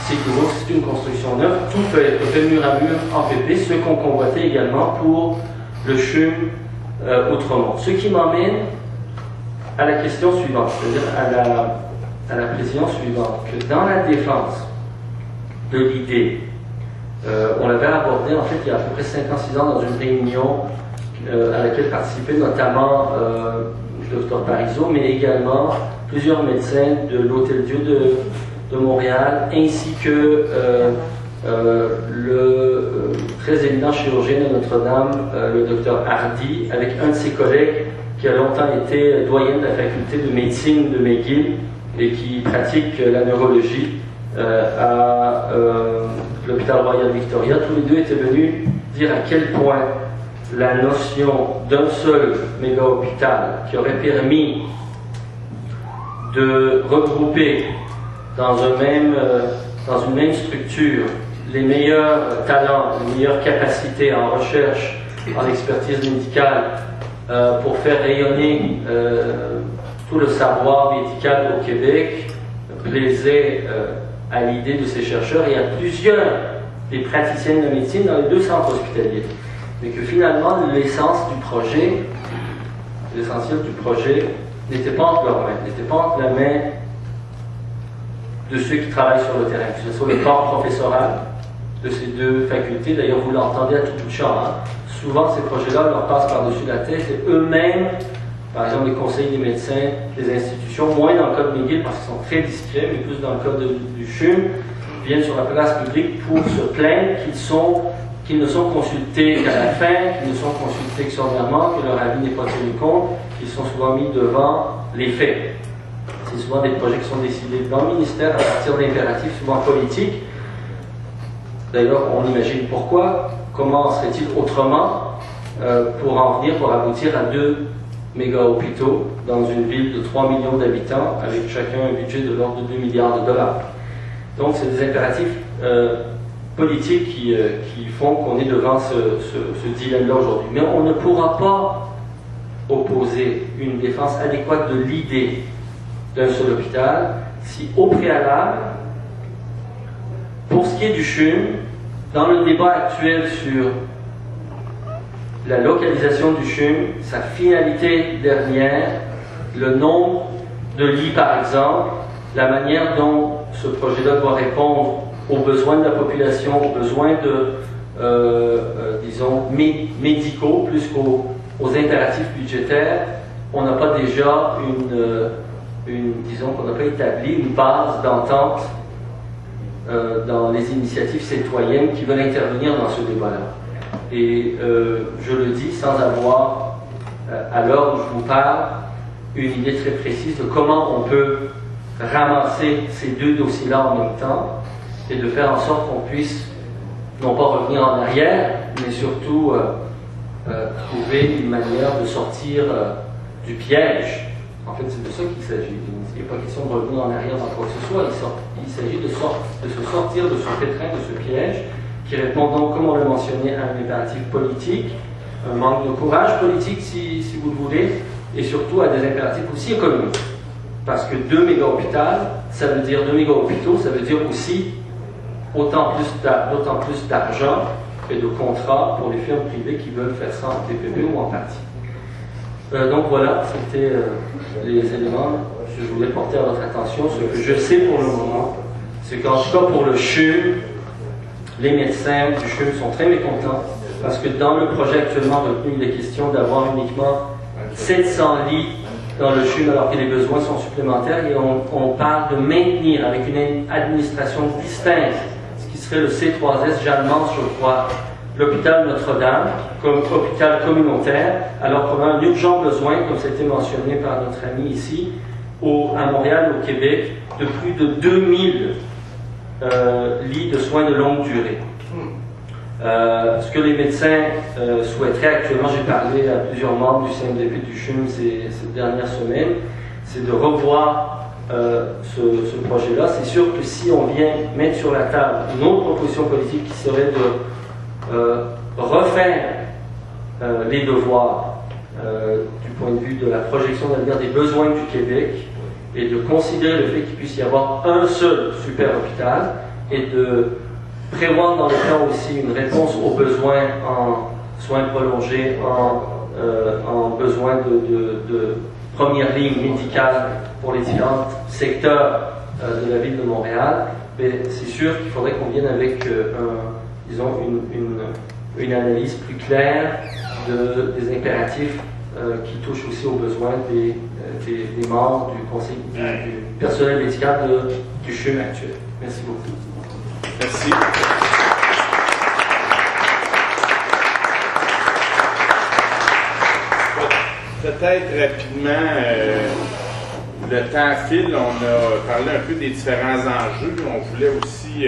site nouveau, c'est une construction neuve, tout peut être fait mur à mur en PP, ce qu'on convoitait également pour le CHUM Outremont. Ce qui m'emmène à la question suivante, c'est-à-dire à la précision suivante, que dans la défense de l'idée, on l'avait abordé en fait il y a à peu près 5 ans, 6 ans dans une réunion à laquelle participaient notamment le Dr Parizeau, mais également plusieurs médecins de l'Hôtel-Dieu de Montréal, ainsi que le très éminent chirurgien de Notre-Dame, le Dr Hardy, avec un de ses collègues qui a longtemps été doyen de la faculté de médecine de McGill et qui pratique la neurologie à l'hôpital Royal Victoria. Tous les deux étaient venus dire à quel point la notion d'un seul méga-hôpital qui aurait permis de regrouper dans une même structure les meilleurs talents, les meilleures capacités en recherche, en expertise médicale, pour faire rayonner tout le savoir médical au Québec, plaisaient à l'idée de ces chercheurs et à plusieurs des praticiens de médecine dans les 2 centres hospitaliers. Mais que finalement, l'essentiel du projet n'était pas entre leurs mains, n'était pas entre la main de ceux qui travaillent sur le terrain, que ce soit le corps professoral de ces 2 facultés. D'ailleurs, vous l'entendez à tout bout de champ. Souvent, ces projets-là leur passent par-dessus la tête et eux-mêmes, par exemple, les conseils des médecins, des institutions, moins dans le cas de McGill parce qu'ils sont très discrets, mais plus dans le cas du CHUM, viennent sur la place publique pour se plaindre qu'ils ne sont consultés qu'à la fin, qu'ils ne sont consultés extraordinairement, que leur avis n'est pas tenu compte, qu'ils sont souvent mis devant les faits. C'est souvent des projets qui sont décidés dans le ministère à partir d'impératifs souvent politiques. D'ailleurs, on imagine pourquoi. Comment serait-il autrement pour aboutir à 2 méga-hôpitaux dans une ville de 3 millions d'habitants avec chacun un budget de l'ordre de 2 milliards de dollars. Donc, c'est des impératifs politiques qui font qu'on est devant ce dilemme-là aujourd'hui. Mais on ne pourra pas opposer une défense adéquate de l'idée d'un seul hôpital si, au préalable, pour ce qui est du CHUM, dans le débat actuel sur la localisation du CHUM, sa finalité dernière, le nombre de lits par exemple, la manière dont ce projet-là doit répondre aux besoins de la population, aux besoins disons, médicaux, plus qu'aux impératifs budgétaires, on n'a pas déjà disons qu'on n'a pas établi une base d'entente dans les initiatives citoyennes qui veulent intervenir dans ce débat-là. Et je le dis sans avoir, à l'heure où je vous parle, une idée très précise de comment on peut ramasser ces 2 dossiers-là en même temps et de faire en sorte qu'on puisse non pas revenir en arrière, mais surtout trouver une manière de sortir du piège. En fait, c'est de ça qu'il s'agit. Il n'est pas question de revenir en arrière dans quoi que ce soit. Il s'agit de se sortir de ce pétrin, de ce piège, qui répond donc, comme on l'a mentionné, à un impératif politique, un manque de courage politique, si vous le voulez, et surtout à des impératifs aussi économiques. Parce que 2 méga-hôpitaux, ça veut dire 2 méga-hôpitaux, ça veut dire aussi d'autant plus d'argent et de contrats pour les firmes privées qui veulent faire ça en TPP ou en partie. Donc voilà, c'était les éléments que je voulais porter à votre attention. Ce que je sais pour le moment, c'est qu'en tout cas pour le CHUM, les médecins du CHUM sont très mécontents parce que dans le projet actuellement retenu, il est question d'avoir uniquement 700 lits dans le CHUM alors que les besoins sont supplémentaires et on parle de maintenir avec une administration distincte, ce qui serait le C3S Jeanne-Mance, je crois, l'hôpital Notre-Dame comme hôpital communautaire, alors qu'on a un urgent besoin, comme c'était mentionné par notre ami ici, à Montréal, au Québec, de plus de 2000 lits de soins de longue durée. Ce que les médecins souhaiteraient actuellement, j'ai parlé à plusieurs membres du CNDP du CHUM ces dernières semaines, c'est de revoir ce projet-là. C'est sûr que si on vient mettre sur la table une autre proposition politique qui serait de refaire les devoirs du point de vue de la projection d'avenir des besoins du Québec et de considérer le fait qu'il puisse y avoir un seul super hôpital et de prévoir dans le plan aussi une réponse aux besoins en soins prolongés, en besoins de première ligne médicale pour les différents secteurs de la ville de Montréal. Mais c'est sûr qu'il faudrait qu'on vienne avec disons une analyse plus claire des impératifs qui touchent aussi aux besoins des membres du conseil du personnel médical du CHUM actuel. Merci beaucoup. Merci. Peut-être rapidement, le temps file, on a parlé un peu des différents enjeux. On voulait aussi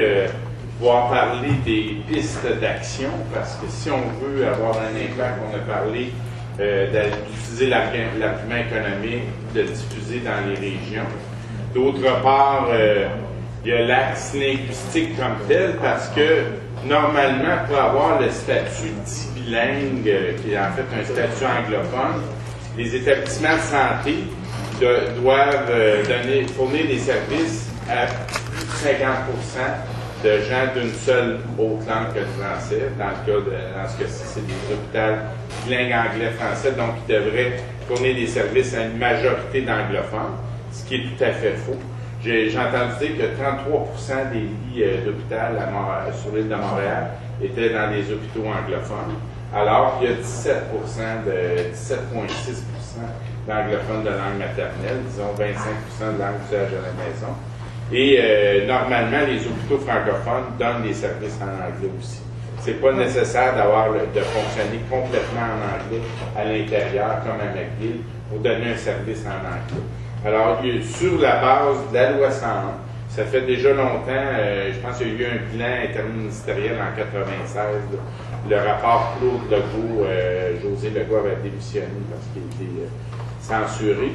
pouvoir parler des pistes d'action, parce que si on veut avoir un impact, on a parlé d'utiliser l'argument économique, de le diffuser dans les régions. D'autre part, il y a l'axe linguistique comme tel, parce que normalement, pour avoir le statut dit bilingue, qui est en fait un statut anglophone, les établissements de santé doivent fournir des services à plus de 50% de gens d'une seule autre langue que le français. Dans ce cas-ci, c'est des hôpitaux bilingues anglais-français, donc ils devraient fournir des services à une majorité d'anglophones, ce qui est tout à fait faux. J'ai entendu dire que 33% des lits d'hôpital sur l'île de Montréal étaient dans des hôpitaux anglophones, alors qu'il y a 17,6% d'anglophones de langue maternelle, disons 25% de langue d'usage à la maison. Et normalement, les hôpitaux francophones donnent des services en anglais aussi. C'est pas nécessaire de fonctionner complètement en anglais à l'intérieur, comme à McGill, pour donner un service en anglais. Alors, sur la base de la loi 101, ça fait déjà longtemps, je pense qu'il y a eu un bilan interministériel en 1996, le rapport Claude Legault, José Legault avait démissionné parce qu'il était censuré.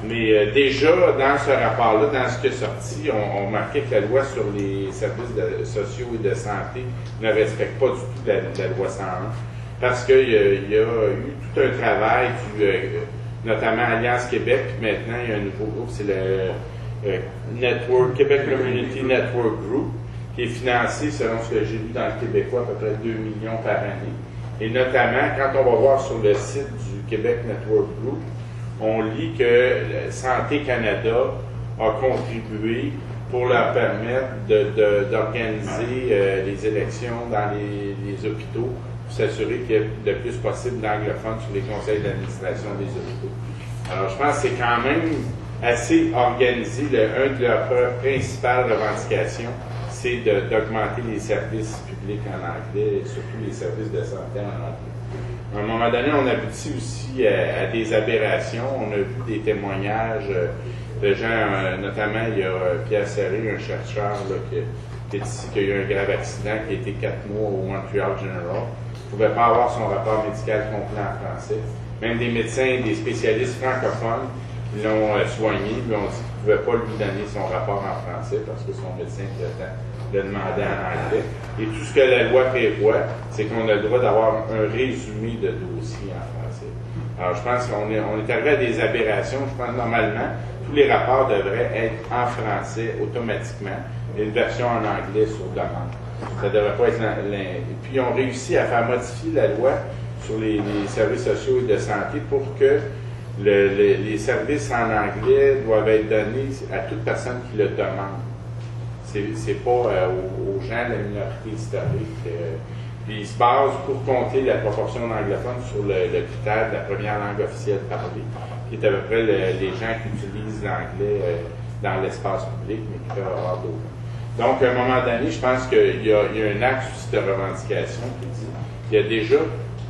Mais déjà, dans ce rapport-là, dans ce qui est sorti, on marquait que la loi sur les services sociaux et de santé ne respecte pas du tout la loi 101, parce qu'il y a eu tout un travail notamment Alliance Québec, puis maintenant il y a un nouveau groupe, c'est le Québec Community Network Group, qui est financé, selon ce que j'ai lu dans le Québécois, à peu près 2 millions par année. Et notamment, quand on va voir sur le site du Québec Network Group, on lit que Santé Canada a contribué pour leur permettre d'organiser les élections dans les hôpitaux, pour s'assurer qu'il y ait le plus possible d'anglophones sur les conseils d'administration des hôpitaux. Alors, je pense que c'est quand même assez organisé. Une de leurs principales revendications, c'est d'augmenter les services publics en anglais, et surtout les services de santé en anglais. À un moment donné, on aboutit aussi à des aberrations. On a vu des témoignages de gens, notamment il y a Pierre Serré, un chercheur qui est ici, qui a eu un grave accident, qui a été 4 mois au Montreal General. Il ne pouvait pas avoir son rapport médical complet en français. Même des médecins, des spécialistes francophones qui l'ont soigné, lui ont dit qu'ils ne pouvaient pas lui donner son rapport en français parce que son médecin le demandait en anglais. Et tout ce que la loi prévoit, c'est qu'on a le droit d'avoir un résumé de dossier en français. Alors, je pense qu'on est arrivé à des aberrations. Je pense que normalement, tous les rapports devraient être en français automatiquement et une version en anglais sur demande. Ça ne devrait pas être... Et puis, ils ont réussi à faire modifier la loi sur les services sociaux et de santé pour que les services en anglais doivent être donnés à toute personne qui le demande. C'est pas aux gens de la minorité historique. Puis ils se basent pour compter la proportion d'anglophones sur le critère de la première langue officielle parlée, qui est à peu près les gens qui utilisent l'anglais dans l'espace public, mais qui peuvent avoir d'autres. Donc, à un moment donné, je pense qu'il y a un axe aussi de revendication qui dit qu'il y a déjà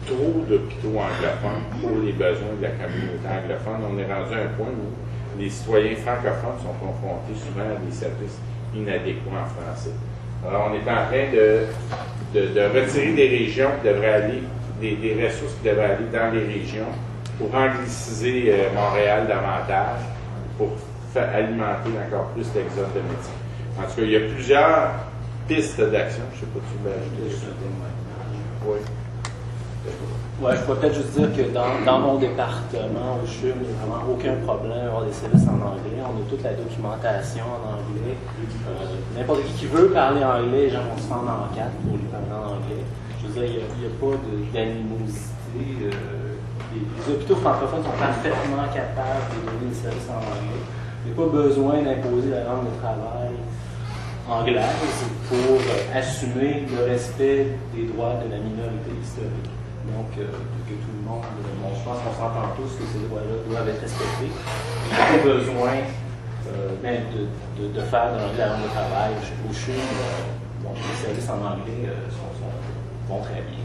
trop d'hôpitaux anglophones pour les besoins de la communauté anglophone. On est rendu à un point où les citoyens francophones sont confrontés souvent à des services inadéquats en français. Alors, on est en train de retirer des régions qui devraient aller, des ressources qui devraient aller dans les régions pour angliciser Montréal davantage, pour alimenter encore plus l'exode de médecins. En tout cas, il y a plusieurs pistes d'action. Je ne sais pas si tu veux ajouter ça. Oui. Ouais, je pourrais peut-être juste dire que dans mon département, au CHUM, il n'y a vraiment aucun problème d'avoir des services en anglais. On a toute la documentation en anglais. N'importe qui veut parler anglais, les gens vont se fendre en 4 pour lui parler en anglais. Je veux dire, il n'y a pas d'animosité. Les hôpitaux francophones sont parfaitement capables de donner des services en anglais. Il n'y a pas besoin d'imposer la langue de travail anglaise pour assumer le respect des droits de la minorité historique. Donc, que tout le monde, je pense qu'on s'entend tous que ces droits-là doivent être respectés. Il n'y a pas besoin même de faire de la langue de travail. Au CHUM, les services en anglais vont très bien.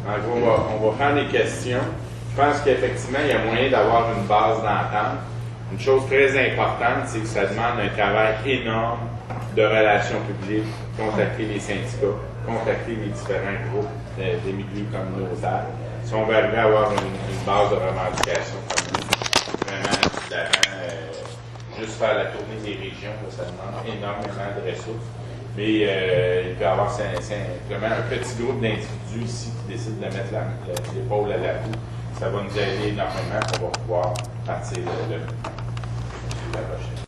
En gros, on va prendre des questions. Je pense qu'effectivement, il y a moyen d'avoir une base d'entente. Une chose très importante, c'est que ça demande un travail énorme de relations publiques, contacter les syndicats, contacter les différents groupes des milieux communautaires. Si on veut arriver à avoir une base de revendication comme vraiment différente, juste faire la tournée des régions, là, ça demande énormément de ressources. Mais il peut y avoir simplement un petit groupe d'individus ici qui décident de mettre l'épaule à la roue. Ça va nous aider énormément, on va pouvoir partir de la prochaine.